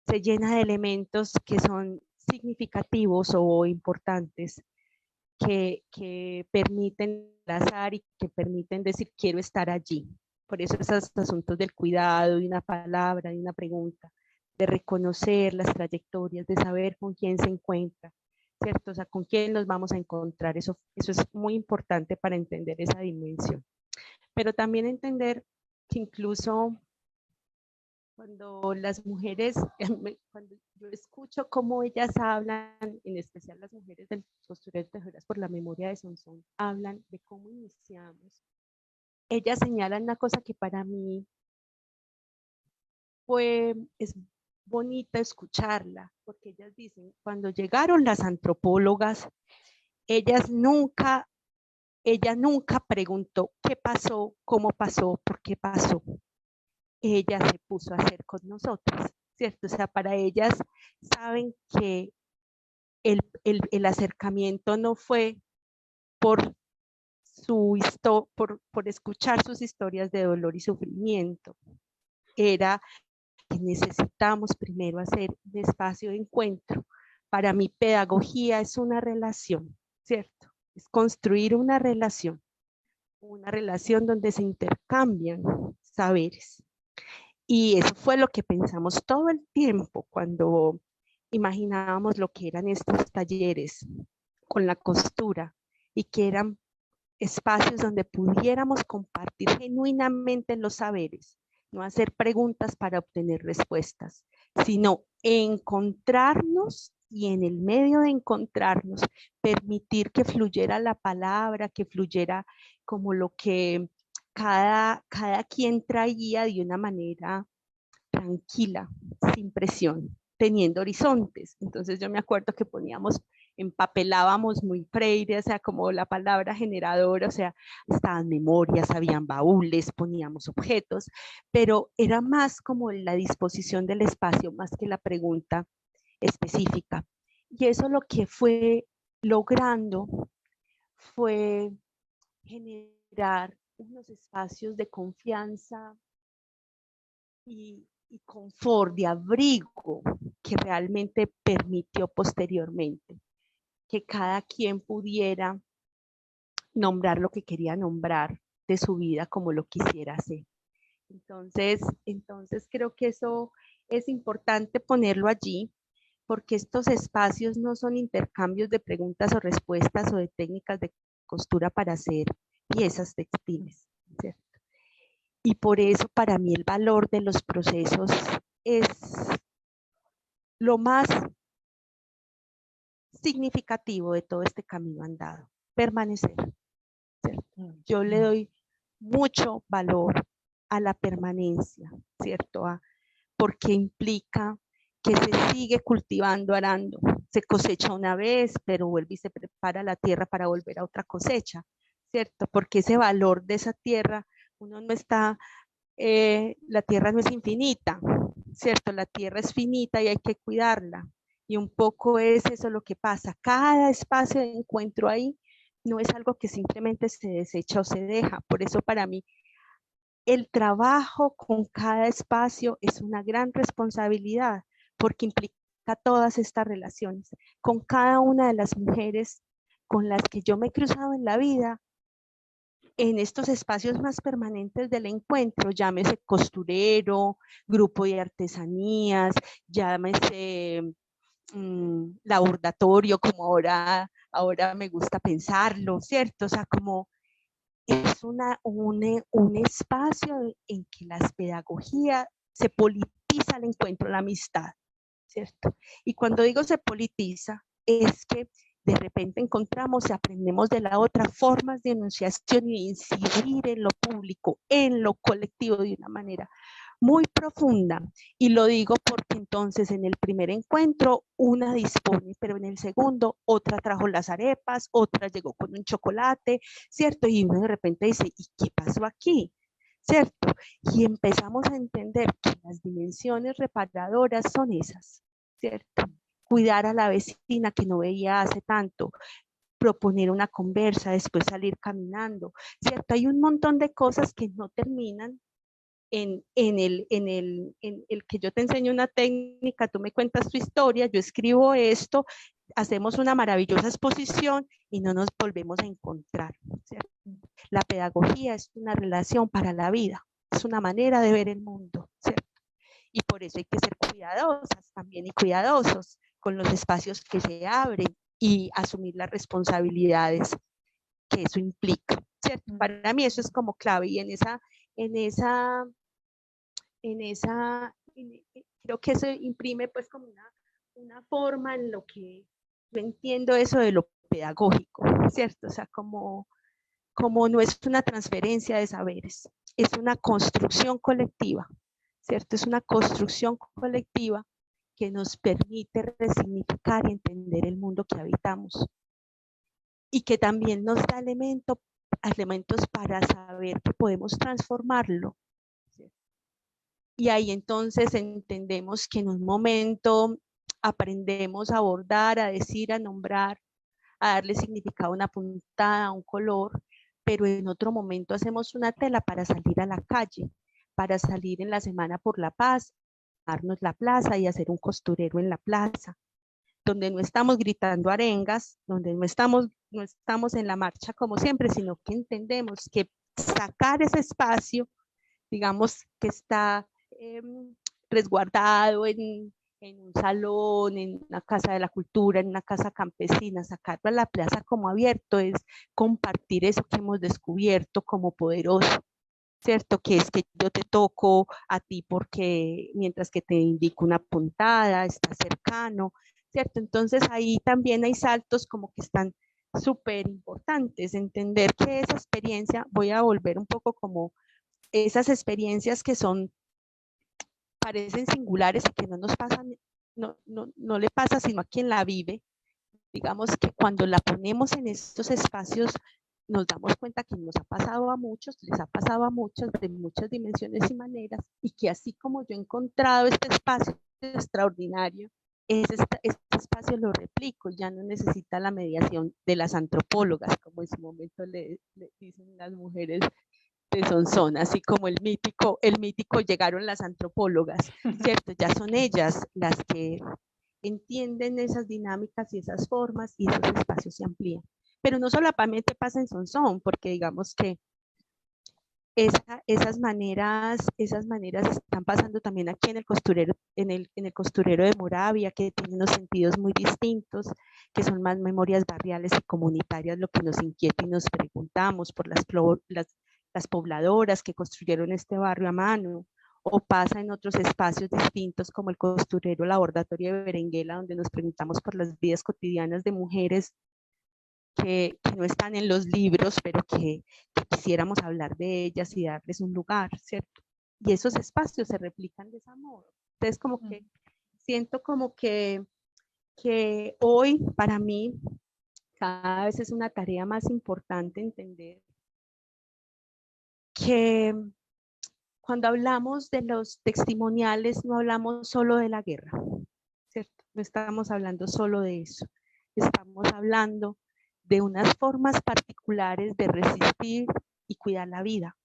se llena de elementos que son significativos o importantes que permiten enlazar y que permiten decir quiero estar allí. Por eso esos asuntos del cuidado, de una palabra, de una pregunta, de reconocer las trayectorias, de saber con quién se encuentra, ¿cierto? O sea, con quién nos vamos a encontrar. Eso es muy importante para entender esa dimensión. Pero también entender que incluso cuando las mujeres, cuando yo escucho cómo ellas hablan, en especial las mujeres del costurero Tejedoras por la Memoria de Sonsón, hablan de cómo iniciamos. Ellas señalan una cosa que para mí es bonita escucharla, porque ellas dicen, cuando llegaron las antropólogas, ella nunca preguntó qué pasó, cómo pasó, por qué pasó. Ella se puso a hacer con nosotras, ¿cierto? O sea, para ellas saben que el acercamiento no fue por escuchar sus historias de dolor y sufrimiento, era que necesitamos primero hacer un espacio de encuentro. Para mí, pedagogía es una relación, ¿cierto? Es construir una relación donde se intercambian saberes. Y eso fue lo que pensamos todo el tiempo cuando imaginábamos lo que eran estos talleres con la costura y que eran espacios donde pudiéramos compartir genuinamente los saberes, no hacer preguntas para obtener respuestas, sino encontrarnos y en el medio de encontrarnos permitir que fluyera la palabra, que fluyera como lo que cada quien traía de una manera tranquila, sin presión, teniendo horizontes. Entonces yo me acuerdo que poníamos empapelábamos muy Freire, o sea, como la palabra generadora, o sea, estaban memorias, habían baúles, poníamos objetos, pero era más como la disposición del espacio, más que la pregunta específica. Y eso lo que fue logrando fue generar unos espacios de confianza y confort, de abrigo, que realmente permitió posteriormente que cada quien pudiera nombrar lo que quería nombrar de su vida como lo quisiera hacer. Entonces creo que eso es importante ponerlo allí, porque estos espacios no son intercambios de preguntas o respuestas o de técnicas de costura para hacer piezas textiles, ¿cierto? Y por eso para mí el valor de los procesos es lo más significativo de todo este camino andado, permanecer, ¿cierto? Yo le doy mucho valor a la permanencia, ¿cierto? Porque implica que se sigue cultivando, arando, se cosecha una vez, pero vuelve y se prepara la tierra para volver a otra cosecha, ¿cierto? Porque ese valor de esa tierra, uno no está, la tierra no es infinita, ¿cierto? La tierra es finita y hay que cuidarla. Y un poco es eso lo que pasa. Cada espacio de encuentro ahí no es algo que simplemente se desecha o se deja. Por eso para mí el trabajo con cada espacio es una gran responsabilidad, porque implica todas estas relaciones. Con cada una de las mujeres con las que yo me he cruzado en la vida, en estos espacios más permanentes del encuentro, llámese costurero, grupo de artesanías, llámese laboratorio, como ahora me gusta pensarlo, ¿cierto? O sea, como es un espacio en que la pedagogía se politiza el encuentro, la amistad, ¿cierto? Y cuando digo se politiza, es que de repente encontramos y aprendemos de la otra formas de enunciación y de incidir en lo público, en lo colectivo de una manera muy profunda. Y lo digo porque entonces en el primer encuentro una dispone, pero en el segundo otra trajo las arepas, otra llegó con un chocolate, ¿cierto? Y uno de repente dice, ¿y qué pasó aquí? ¿Cierto? Y empezamos a entender que las dimensiones reparadoras son esas, ¿cierto? Cuidar a la vecina que no veía hace tanto, proponer una conversa, después salir caminando, ¿cierto? Hay un montón de cosas que no terminan en el que yo te enseño una técnica, tú me cuentas tu historia, yo escribo esto, hacemos una maravillosa exposición y no nos volvemos a encontrar, ¿cierto? La pedagogía es una relación para la vida, es una manera de ver el mundo, ¿cierto? Y por eso hay que ser cuidadosas también y cuidadosos con los espacios que se abren y asumir las responsabilidades que eso implica, ¿cierto? Para mí eso es como clave y creo que eso imprime pues como una forma en lo que yo entiendo eso de lo pedagógico, ¿cierto? O sea, como no es una transferencia de saberes, es una construcción colectiva, ¿cierto? Es una construcción colectiva que nos permite resignificar y entender el mundo que habitamos y que también nos da elementos para saber que podemos transformarlo. Y ahí entonces entendemos que en un momento aprendemos a bordar, a decir, a nombrar, a darle significado a una puntada, a un color, pero en otro momento hacemos una tela para salir a la calle, para salir en la semana por la paz, darnos la plaza y hacer un costurero en la plaza, donde no estamos gritando arengas, donde no estamos en la marcha como siempre, sino que entendemos que sacar ese espacio, digamos, que está resguardado en un salón, en una casa de la cultura, en una casa campesina, sacarlo a la plaza como abierto es compartir eso que hemos descubierto como poderoso, ¿cierto? Que es que yo te toco a ti porque mientras que te indico una puntada, está cercano, ¿cierto? Entonces ahí también hay saltos como que están súper importantes, entender que esa experiencia, voy a volver un poco como esas experiencias que parecen singulares y que no nos pasan, no le pasa sino a quien la vive, digamos que cuando la ponemos en estos espacios, nos damos cuenta que nos ha pasado a muchos, les ha pasado a muchos de muchas dimensiones y maneras, y que así como yo he encontrado este espacio extraordinario, este espacio lo replico, ya no necesita la mediación de las antropólogas, como en su momento le dicen las mujeres de Sonsón, así como el mítico llegaron las antropólogas, ¿cierto? Ya son ellas las que entienden esas dinámicas y esas formas y esos espacios se amplían. Pero no solamente pasa en Sonsón, porque digamos que esas maneras están pasando también aquí en el costurero, en el costurero de Moravia, que tiene unos sentidos muy distintos, que son más memorias barriales y comunitarias, lo que nos inquieta y nos preguntamos por las pobladoras que construyeron este barrio a mano, o pasa en otros espacios distintos como el costurero Laboratorio de Berenguela, donde nos preguntamos por las vidas cotidianas de mujeres que no están en los libros, pero que quisiéramos hablar de ellas y darles un lugar, ¿cierto? Y esos espacios se replican de ese modo. Entonces, como que siento como que hoy para mí cada vez es una tarea más importante entender que cuando hablamos de los testimoniales no hablamos solo de la guerra, ¿cierto? No estamos hablando solo de eso, estamos hablando de unas formas particulares de resistir y cuidar la vida,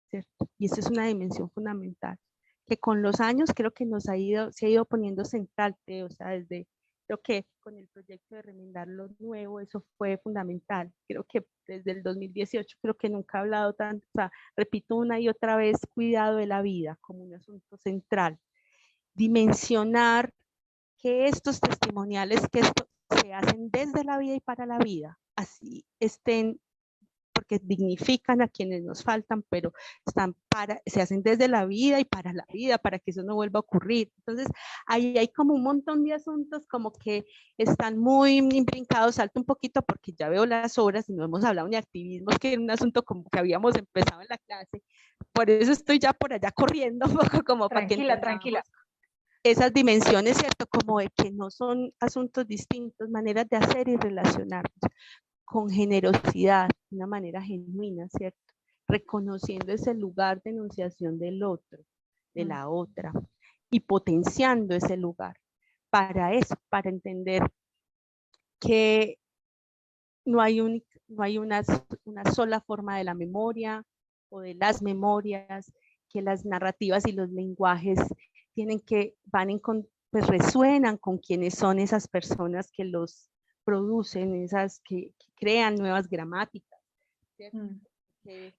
¿cierto? Y esa es una dimensión fundamental, que con los años creo que se ha ido poniendo central, o sea, creo que con el proyecto de Remendar lo Nuevo, eso fue fundamental. Creo que desde el 2018 creo que nunca he hablado tanto, o sea, repito una y otra vez, cuidado de la vida como un asunto central. Dimensionar que estos testimoniales, que esto se hacen desde la vida y para la vida, así estén, porque dignifican a quienes nos faltan, pero se hacen desde la vida y para la vida, para que eso no vuelva a ocurrir. Entonces, ahí hay como un montón de asuntos como que están muy brincados, salto un poquito porque ya veo las obras y no hemos hablado ni activismo, que era un asunto como que habíamos empezado en la clase, por eso estoy ya por allá corriendo un poco como para que entendamos
Tranquila.
esas dimensiones, ¿cierto? Como de que no son asuntos distintos, maneras de hacer y relacionarnos con generosidad, de una manera genuina, ¿cierto? Reconociendo ese lugar de enunciación del otro, de la otra, y potenciando ese lugar. Para eso, para entender que no hay una sola forma de la memoria o de las memorias, que las narrativas y los lenguajes pues resuenan con quienes son esas personas que los producen, esas que crean nuevas gramáticas.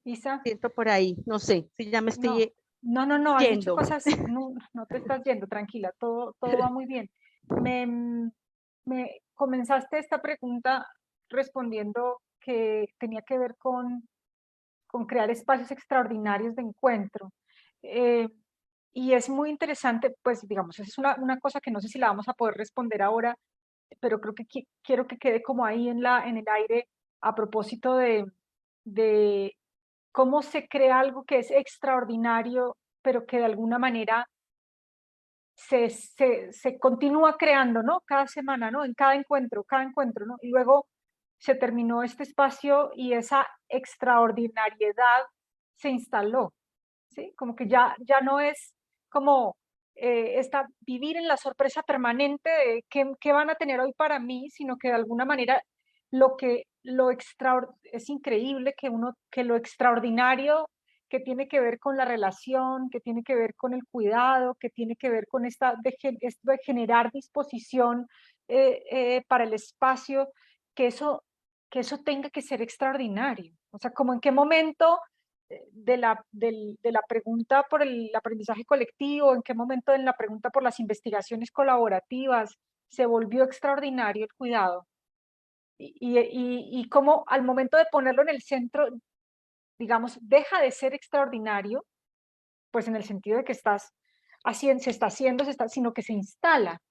Isa,
siento por ahí, no sé, si ya me estoy
no, has dicho
yendo.
cosas, no te estás yendo, tranquila, todo va muy bien. Me comenzaste esta pregunta respondiendo que tenía que ver con crear espacios extraordinarios de encuentro. Y es muy interesante, pues digamos, es una cosa que no sé si la vamos a poder responder ahora, pero creo que quiero que quede como ahí en el aire a propósito de cómo se crea algo que es extraordinario, pero que de alguna manera se continúa creando, ¿no? Cada semana, ¿no? En cada encuentro, ¿no? Y luego se terminó este espacio y esa extraordinariedad se instaló, ¿sí? Como que ya no es como vivir en la sorpresa permanente de qué van a tener hoy para mí, sino que de alguna manera es increíble que lo extraordinario que tiene que ver con la relación, que tiene que ver con el cuidado, que tiene que ver con esto de generar disposición para el espacio, que eso, que eso tenga que ser extraordinario. O sea, como en qué momento de la pregunta por el aprendizaje colectivo, en qué momento en la pregunta por las investigaciones colaborativas se volvió extraordinario el cuidado. Y cómo al momento de ponerlo en el centro, digamos, deja de ser extraordinario, pues en el sentido de que se está haciendo, sino que se instala,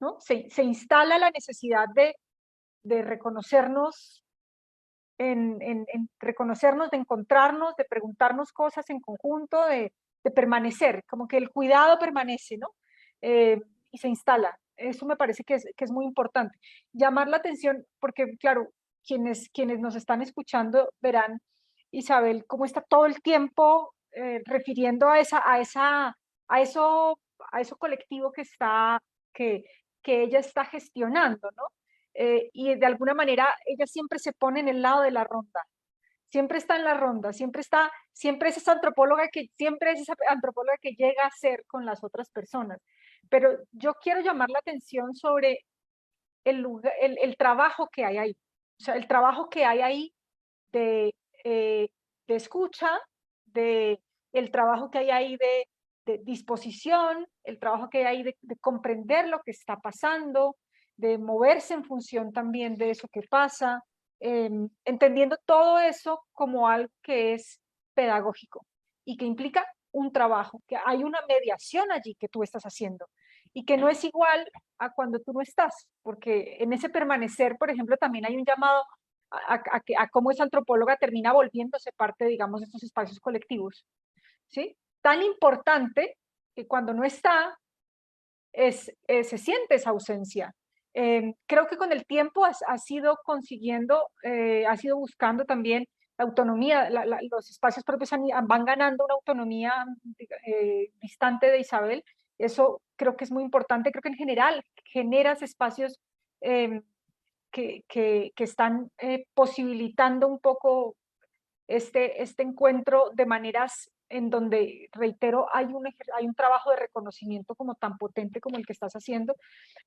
¿no? Se instala la necesidad de reconocernos en reconocernos, de encontrarnos, de preguntarnos cosas en conjunto, de permanecer, como que el cuidado permanece, ¿no? Y se instala. eso me parece que es muy importante. Llamar la atención, porque claro, quienes nos están escuchando verán, Isabel, cómo está todo el tiempo refiriendo a eso, a eso colectivo que, que ella está gestionando, ¿no? Y de alguna manera ella siempre se pone en el lado de la ronda, siempre está en la ronda, siempre es esa antropóloga que llega a ser con las otras personas. Pero yo quiero llamar la atención sobre el trabajo que hay ahí, o sea, el trabajo que hay ahí de, de escucha, de el trabajo que hay ahí de disposición, el trabajo que hay ahí de comprender lo que está pasando, de moverse en función también de eso que pasa, entendiendo todo eso como algo que es pedagógico y que implica un trabajo, que hay una mediación allí que tú estás haciendo y que no es igual a cuando tú no estás, porque en ese permanecer, por ejemplo, también hay un llamado a cómo esa antropóloga termina volviéndose parte, digamos, de estos espacios colectivos, ¿sí? Tan importante que cuando no está, se siente esa ausencia. Creo que con el tiempo has ido consiguiendo, has ido buscando también la autonomía, los espacios propios van ganando una autonomía distante de Isabel. Eso creo que es muy importante. Creo que en general generas espacios eh, que están posibilitando un poco este encuentro de maneras en donde, reitero, hay un trabajo de reconocimiento como tan potente como el que estás haciendo,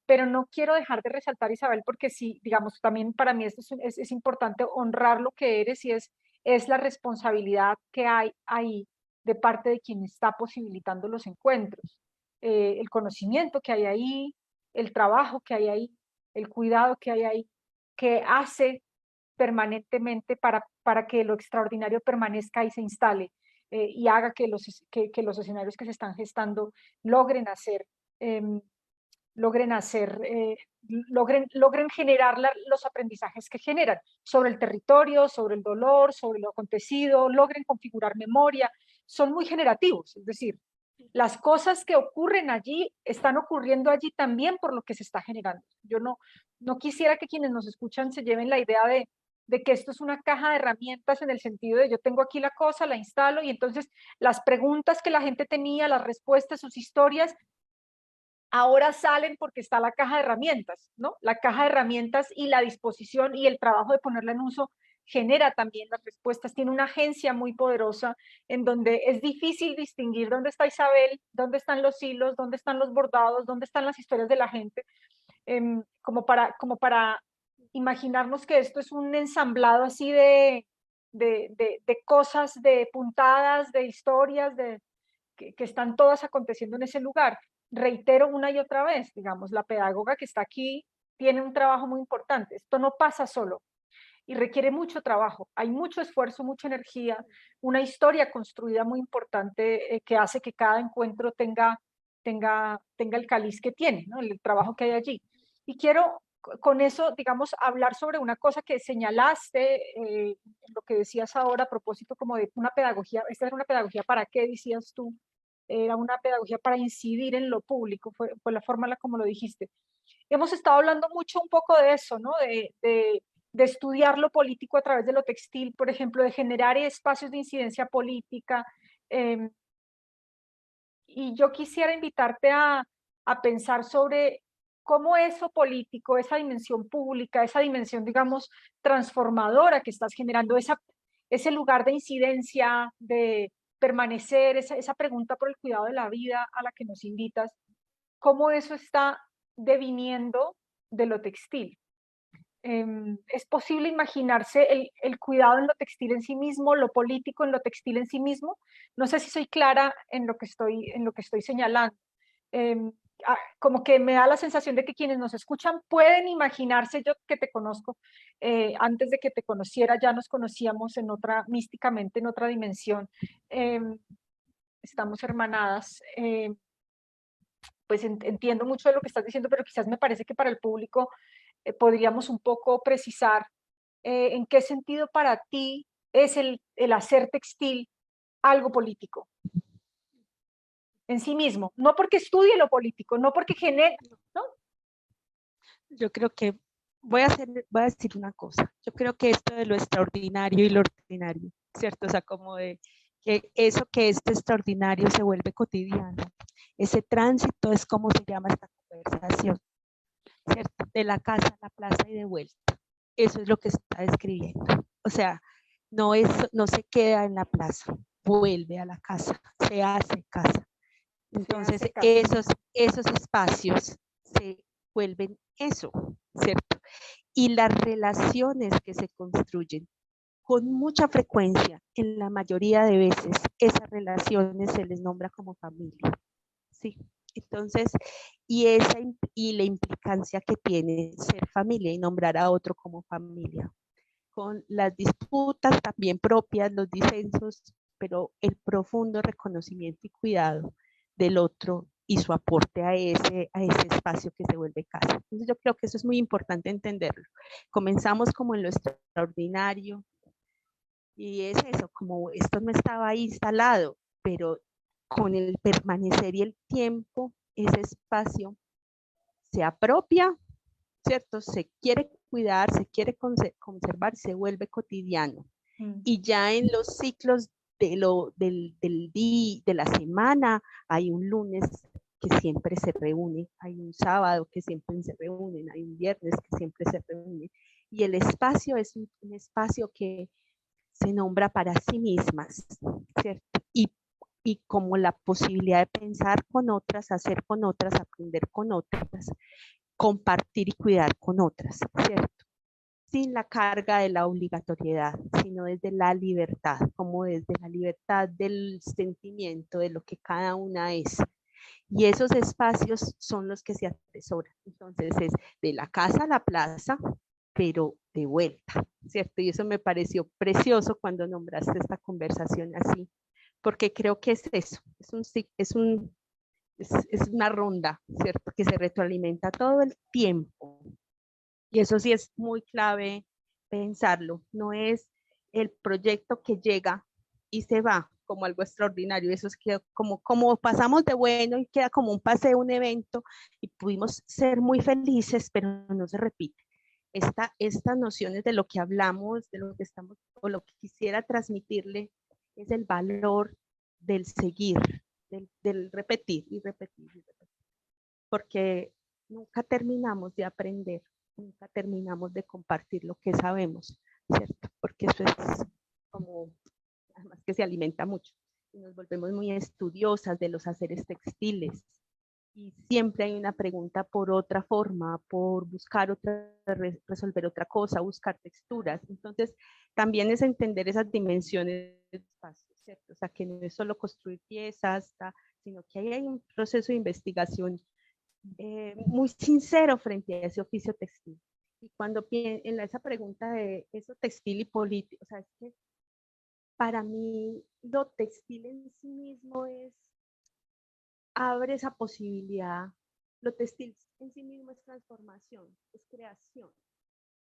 pero no quiero dejar de resaltar, Isabel, porque sí, digamos, también para mí es importante honrar lo que eres y es la responsabilidad que hay ahí de parte de quien está posibilitando los encuentros, el conocimiento que hay ahí, el trabajo que hay ahí, el cuidado que hay ahí, que hace permanentemente para que lo extraordinario permanezca y se instale y haga que los escenarios que se están gestando logren hacer, eh, logren hacer, logren generar los aprendizajes que generan sobre el territorio, sobre el dolor, sobre lo acontecido, logren configurar memoria, son muy generativos, es decir, las cosas que ocurren allí están ocurriendo allí también por lo que se está generando. Yo no quisiera que quienes nos escuchan se lleven la idea de que esto es una caja de herramientas en el sentido de yo tengo aquí la cosa, la instalo y entonces las preguntas que la gente tenía, las respuestas, sus historias, ahora salen porque está la caja de herramientas, ¿no? La caja de herramientas y la disposición y el trabajo de ponerla en uso genera también las respuestas, tiene una agencia muy poderosa en donde es difícil distinguir dónde está Isabel, dónde están los hilos, dónde están los bordados, dónde están las historias de la gente, como para imaginarnos que esto es un ensamblado así de cosas, de puntadas, de historias, que están todas aconteciendo en ese lugar. Reitero una y otra vez, digamos, la pedagoga que está aquí tiene un trabajo muy importante. Esto no pasa solo y requiere mucho trabajo. Hay mucho esfuerzo, mucha energía, una historia construida muy importante que hace que cada encuentro tenga el caliz que tiene, ¿no? El trabajo que hay allí. Y quiero con eso, digamos, hablar sobre una cosa que señalaste, lo que decías ahora a propósito como de una pedagogía, esta era una pedagogía para qué, decías tú, era una pedagogía para incidir en lo público, fue la forma en la como lo dijiste. Hemos estado hablando mucho un poco de eso, ¿no? De estudiar lo político a través de lo textil, por ejemplo, de generar espacios de incidencia política. eh, y yo quisiera invitarte a pensar sobre cómo eso político, esa dimensión pública, esa dimensión, digamos, transformadora que estás generando, ese lugar de incidencia, de permanecer, esa pregunta por el cuidado de la vida a la que nos invitas, cómo eso está deviniendo de lo textil. Es posible imaginarse el cuidado en lo textil en sí mismo, lo político en lo textil en sí mismo. No sé si soy clara en lo que estoy señalando. Em, Como que me da la sensación de que quienes nos escuchan pueden imaginarse, yo que te conozco, antes de que te conociera, ya nos conocíamos en otra, místicamente en otra dimensión. Em, Estamos hermanadas. Pues entiendo mucho de lo que estás diciendo, pero quizás me parece que para el público podríamos un poco precisar en qué sentido para ti es el hacer textil algo político en sí mismo, no porque estudie lo político, no porque genere, ¿no?
Yo creo que voy a decir una cosa. Yo creo que esto de lo extraordinario y lo ordinario, ¿cierto? O sea, como de que eso que es extraordinario se vuelve cotidiano. Ese tránsito es como se llama esta conversación, ¿cierto? De la casa a la plaza y de vuelta. Eso es lo que está describiendo. O sea, no se queda en la plaza, vuelve a la casa, se hace casa. Entonces, esos espacios se vuelven eso, ¿cierto? Y las relaciones que se construyen con mucha frecuencia, en la mayoría de veces, esas relaciones se les nombra como familia, ¿sí? Entonces, y la implicancia que tiene ser familia y nombrar a otro como familia, con las disputas también propias, los disensos, pero el profundo reconocimiento y cuidado del otro y su aporte a ese espacio que se vuelve casa. Entonces yo creo que eso es muy importante entenderlo. Comenzamos como en lo extraordinario y es eso, como esto no estaba ahí instalado, pero con el permanecer y el tiempo, ese espacio se apropia, ¿cierto? Se quiere cuidar, se quiere conservar, se vuelve cotidiano. Y ya en los ciclos del día, de la semana, hay un lunes que siempre se reúne, hay un sábado que siempre se reúnen, hay un viernes que siempre se reúne. Y el espacio es un espacio que se nombra para sí mismas, ¿cierto? Y como la posibilidad de pensar con otras, hacer con otras, aprender con otras, compartir y cuidar con otras, ¿cierto? Sin la carga de la obligatoriedad, sino desde la libertad, como desde la libertad del sentimiento de lo que cada una es. Y esos espacios son los que se atesoran. Entonces es de la casa a la plaza, pero de vuelta, ¿cierto? Y eso me pareció precioso cuando nombraste esta conversación así, porque creo que es eso, es una ronda, ¿cierto? Que se retroalimenta todo el tiempo. Y eso sí es muy clave pensarlo. No es el proyecto que llega y se va como algo extraordinario. Eso es que como pasamos de bueno y queda como un paseo, un evento y pudimos ser muy felices, pero no se repite. Estas nociones de lo que hablamos, de lo que estamos, o lo que quisiera transmitirle, es el valor del seguir, del repetir y repetir y repetir. Porque nunca terminamos de aprender, nunca terminamos de compartir lo que sabemos, ¿cierto? Porque eso es como, además que se alimenta mucho, y nos volvemos muy estudiosas de los haceres textiles, y siempre hay una pregunta por otra forma, por buscar otra, resolver otra cosa, buscar texturas. Entonces, también es entender esas dimensiones del espacio, ¿cierto? O sea, que no es solo construir piezas, sino que ahí hay un proceso de investigación muy sincero frente a ese oficio textil. Y cuando en esa pregunta de eso textil y político, o sea, es que para mí lo textil en sí mismo abre esa posibilidad. Lo textil en sí mismo es transformación, es creación,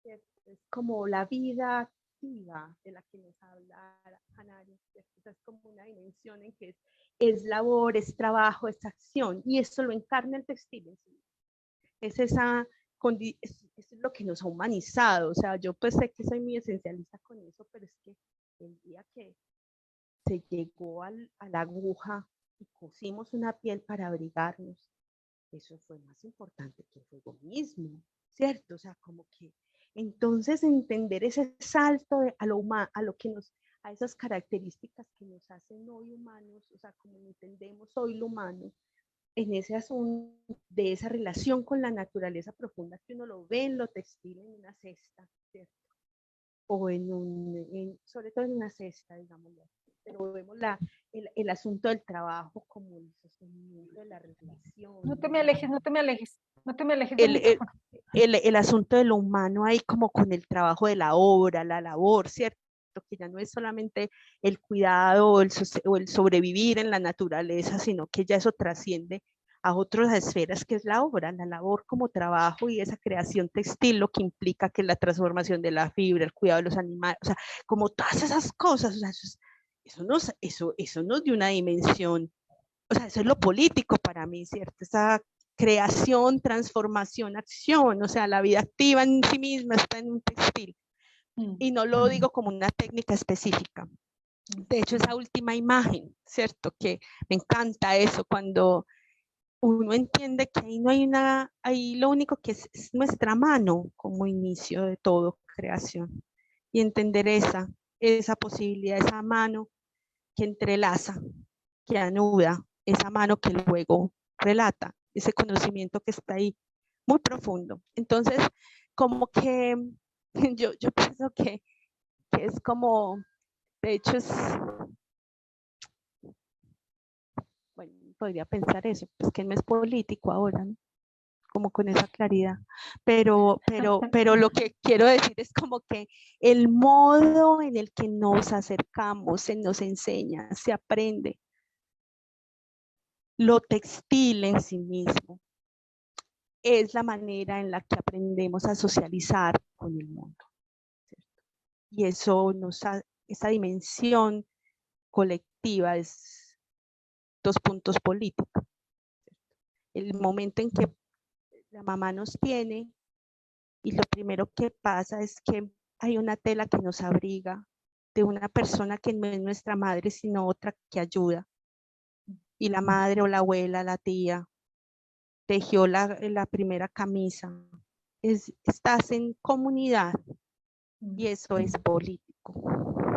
¿cierto? Es como la vida activa de la que nos habla Hanari, ¿cierto? O sea, es como una dimensión en que es labor, es trabajo, es acción, y eso lo encarna el textil en sí. Es esa, es lo que nos ha humanizado. O sea, yo pues sé que soy muy esencialista con eso, pero es que el día que se llegó a la aguja y cosimos una piel para abrigarnos, eso fue más importante que el fuego mismo, ¿cierto? O sea, como que entonces entender ese salto a lo que nos, a esas características que nos hacen hoy humanos, o sea, como entendemos hoy lo humano, en ese asunto de esa relación con la naturaleza profunda que uno lo ve en lo textil, en una cesta, ¿cierto? O sobre todo en una cesta, digamos, pero vemos el asunto del trabajo como el sostenimiento de la relación.
No te me alejes, no te me alejes, no te me alejes del micrófono.
El asunto de lo humano ahí como con el trabajo de la obra, la labor, ¿cierto? Que ya no es solamente el cuidado o el sobrevivir en la naturaleza, sino que ya eso trasciende a otras esferas, que es la obra, la labor como trabajo y esa creación textil, lo que implica que la transformación de la fibra, el cuidado de los animales, o sea, como todas esas cosas, o sea, eso nos dio una dimensión, o sea, eso es lo político para mí, ¿cierto? creación, transformación, acción, o sea, la vida activa en sí misma está en un textil. Y no lo digo como una técnica específica. De hecho, esa última imagen, ¿cierto? Que me encanta eso, cuando uno entiende que ahí no hay una, ahí lo único que es nuestra mano como inicio de todo creación. Y entender esa posibilidad, esa mano que entrelaza, que anuda, esa mano que luego relata, ese conocimiento que está ahí muy profundo. Entonces, como que yo pienso que es como, de hecho es, bueno, podría pensar eso, pues que no es político ahora, ¿no? Como con esa claridad, pero lo que quiero decir es como que el modo en el que nos acercamos, se nos enseña, se aprende, lo textil en sí mismo, es la manera en la que aprendemos a socializar con el mundo, ¿cierto? Y eso esa dimensión colectiva es 2 puntos políticos. El momento en que la mamá nos tiene y lo primero que pasa es que hay una tela que nos abriga de una persona que no es nuestra madre, sino otra que ayuda. Y la madre o la abuela, la tía, tejió la primera camisa. Estás en comunidad y eso es político,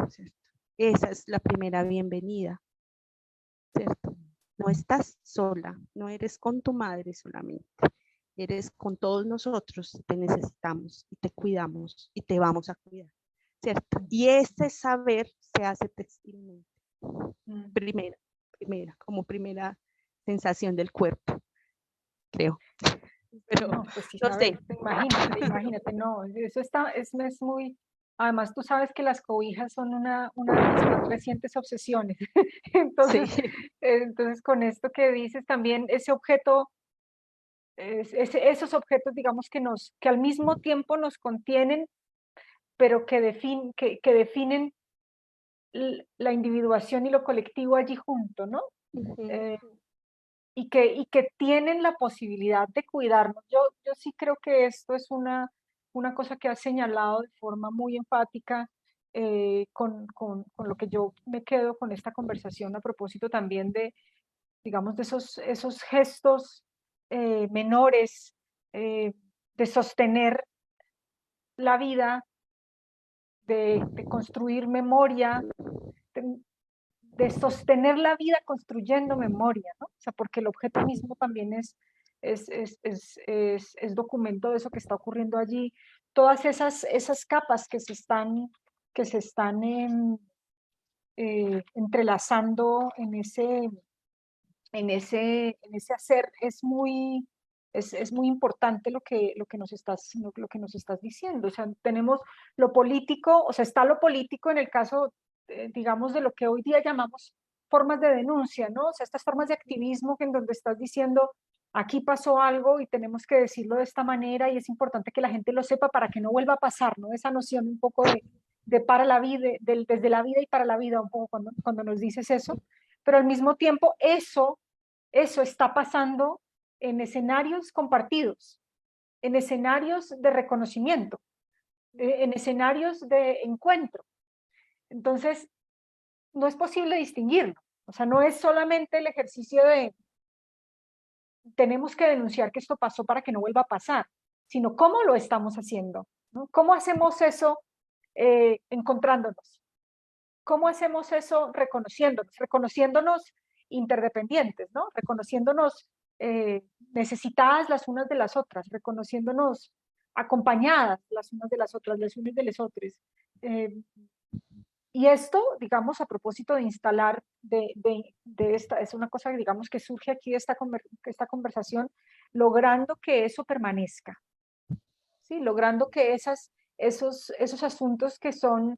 ¿cierto? Esa es la primera bienvenida, ¿cierto? No estás sola, no eres con tu madre solamente, eres con todos nosotros, te necesitamos y te cuidamos y te vamos a cuidar, ¿cierto? Y ese saber se hace textilmente, como primera sensación del cuerpo, creo. Pero
no, pues sí,
no
a
sé.
ver, imagínate, no, eso es muy, además tú sabes que las cobijas son una de mis más recientes obsesiones,
Sí.
entonces con esto que dices también, ese objeto, esos objetos, digamos, que al mismo tiempo nos contienen, pero que definen la individuación y lo colectivo allí junto, ¿no? Eh, y que tienen la posibilidad de cuidarnos. Yo sí creo que esto es una cosa que has señalado de forma muy enfática con lo que yo me quedo con esta conversación a propósito también de, digamos, de esos gestos menores de sostener la vida, de construir memoria, de, de sostener la vida construyendo memoria, ¿no? O sea, porque el objeto mismo también es documento de eso que está ocurriendo allí. Todas esas capas que se están entrelazando en ese hacer es muy importante lo que nos estás diciendo. O sea, tenemos lo político, o sea, está lo político en el caso, digamos, de lo que hoy día llamamos formas de denuncia, ¿no? O sea, estas formas de activismo en donde estás diciendo, aquí pasó algo y tenemos que decirlo de esta manera y es importante que la gente lo sepa para que no vuelva a pasar, ¿no? Esa noción un poco de para la vida, desde la vida y para la vida, un poco cuando nos dices eso, pero al mismo tiempo eso está pasando en escenarios compartidos, en escenarios de reconocimiento, en escenarios de encuentro. Entonces, no es posible distinguirlo. O sea, no es solamente el ejercicio de tenemos que denunciar que esto pasó para que no vuelva a pasar, sino cómo lo estamos haciendo, ¿no? ¿Cómo hacemos eso encontrándonos? ¿Cómo hacemos eso reconociéndonos interdependientes, ¿no? Reconociéndonos necesitadas las unas de las otras, reconociéndonos acompañadas las unas de las otras, las unas de las otras. Eh, y esto, digamos, a propósito de instalar, de esta, es una cosa, digamos, que surge aquí de esta conversación, logrando que eso permanezca, ¿sí? Logrando que esos asuntos que son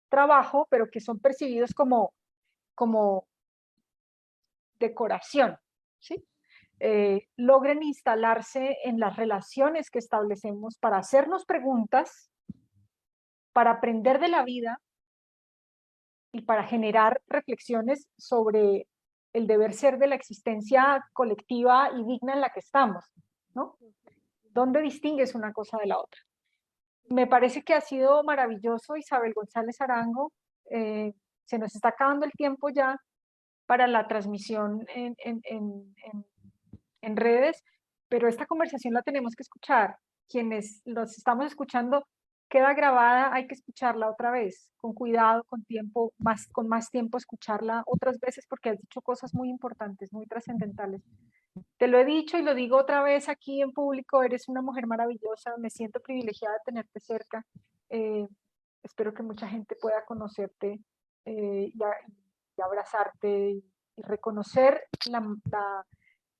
trabajo, pero que son percibidos como decoración, ¿sí? Logren instalarse en las relaciones que establecemos para hacernos preguntas, para aprender de la vida y para generar reflexiones el deber ser de la existencia colectiva y digna en la que estamos, ¿no? ¿Dónde distingues una cosa de la otra? Me parece que ha sido maravilloso, Isabel González Arango. Se nos está acabando el tiempo ya para la transmisión en redes, pero esta conversación la tenemos que escuchar. Quienes los estamos escuchando, queda grabada, hay que escucharla otra vez, con cuidado, con tiempo, con más tiempo, escucharla otras veces, porque has dicho cosas muy importantes, muy trascendentales. Te lo he dicho y lo digo otra vez aquí en público, eres una mujer maravillosa, me siento privilegiada de tenerte cerca. Espero que mucha gente pueda conocerte y abrazarte y reconocer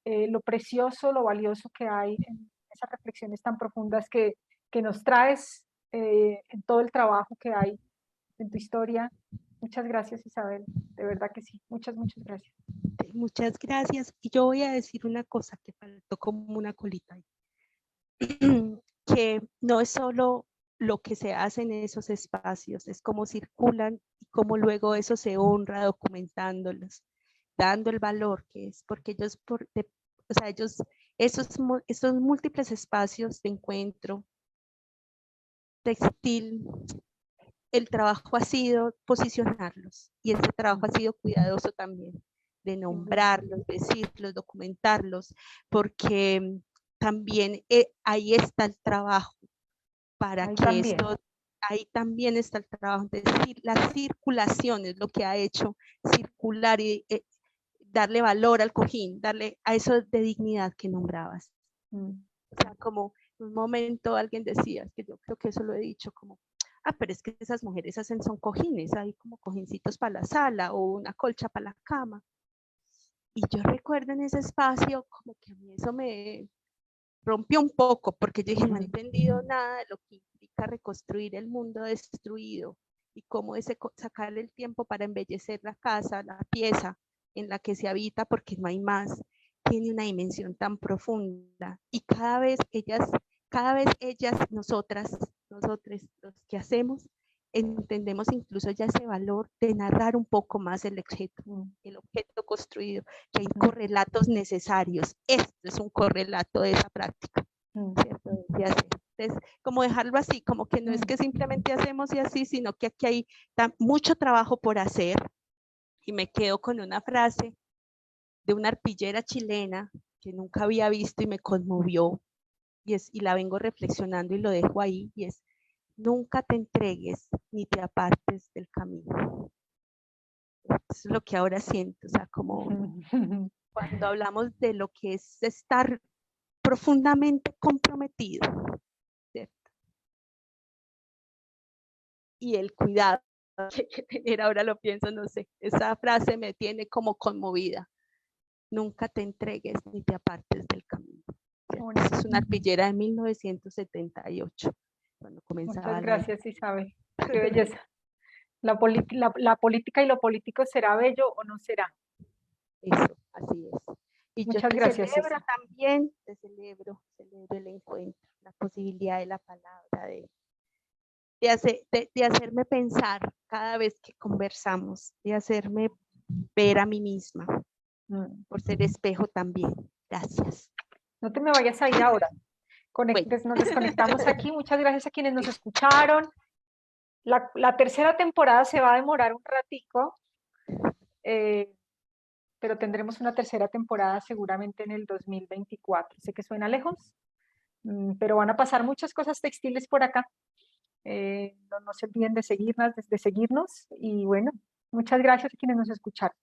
lo precioso, lo valioso que hay en esas reflexiones tan profundas que nos traes en todo el trabajo que hay en tu historia. Muchas gracias, Isabel, de verdad que sí, muchas, muchas gracias.
Muchas gracias. Y yo voy a decir una cosa que faltó como una colita ahí. Que no es solo lo que se hace en esos espacios, es cómo circulan y cómo luego eso se honra documentándolos, dando el valor que es, porque ellos, o sea, esos múltiples espacios de encuentro textil, el trabajo ha sido posicionarlos y ese trabajo ha sido cuidadoso también, de nombrarlos, decirlos, documentarlos, porque también ahí está el trabajo para
ahí
que
también.
ahí también está el trabajo, es decir, la circulación es lo que ha hecho circular y darle valor al cojín, darle a eso de dignidad que nombrabas. O sea, como en un momento alguien decía, que yo creo que eso lo he dicho, como, pero es que esas mujeres hacen son cojines, hay como cojincitos para la sala o una colcha para la cama. Y yo recuerdo en ese espacio como que a mí eso me rompió un poco, porque yo dije, no he entendido nada de lo que implica reconstruir el mundo destruido y cómo es sacarle el tiempo para embellecer la casa, la pieza en la que se habita, porque no hay más, tiene una dimensión tan profunda. Y cada vez ellas, nosotros, los que hacemos, entendemos incluso ya ese valor de narrar un poco más el objeto construido, que hay correlatos necesarios. Esto es un correlato de esa práctica, ¿cierto? Entonces, como dejarlo así, como que no es que simplemente hacemos y así, sino que aquí hay mucho trabajo por hacer. Y me quedo con una frase de una arpillera chilena que nunca había visto y me conmovió, y la vengo reflexionando y lo dejo ahí, y es: nunca te entregues ni te apartes del camino. Eso es lo que ahora siento, o sea, como cuando hablamos de lo que es estar profundamente comprometido, ¿cierto? Y el cuidado que hay que tener, ahora lo pienso, no sé, esa frase me tiene como conmovida. Nunca te entregues ni te apartes del camino. Es una arpillera de 1978, cuando comenzaba.
Muchas gracias, Isabel. Qué belleza. La política y lo político, ¿será bello o no será?
Eso, así es. Y
muchas
yo te
gracias,
celebro también, te celebro el encuentro, la posibilidad de la palabra, de hacerme pensar cada vez que conversamos, de hacerme ver a mí misma, por ser espejo también. Gracias.
No te me vayas a ir ahora. Nos desconectamos aquí. Muchas gracias a quienes nos escucharon. La tercera temporada se va a demorar un ratico, pero tendremos una tercera temporada seguramente en el 2024. Sé que suena lejos, pero van a pasar muchas cosas textiles por acá. No se olviden de seguirnos y bueno, muchas gracias a quienes nos escucharon.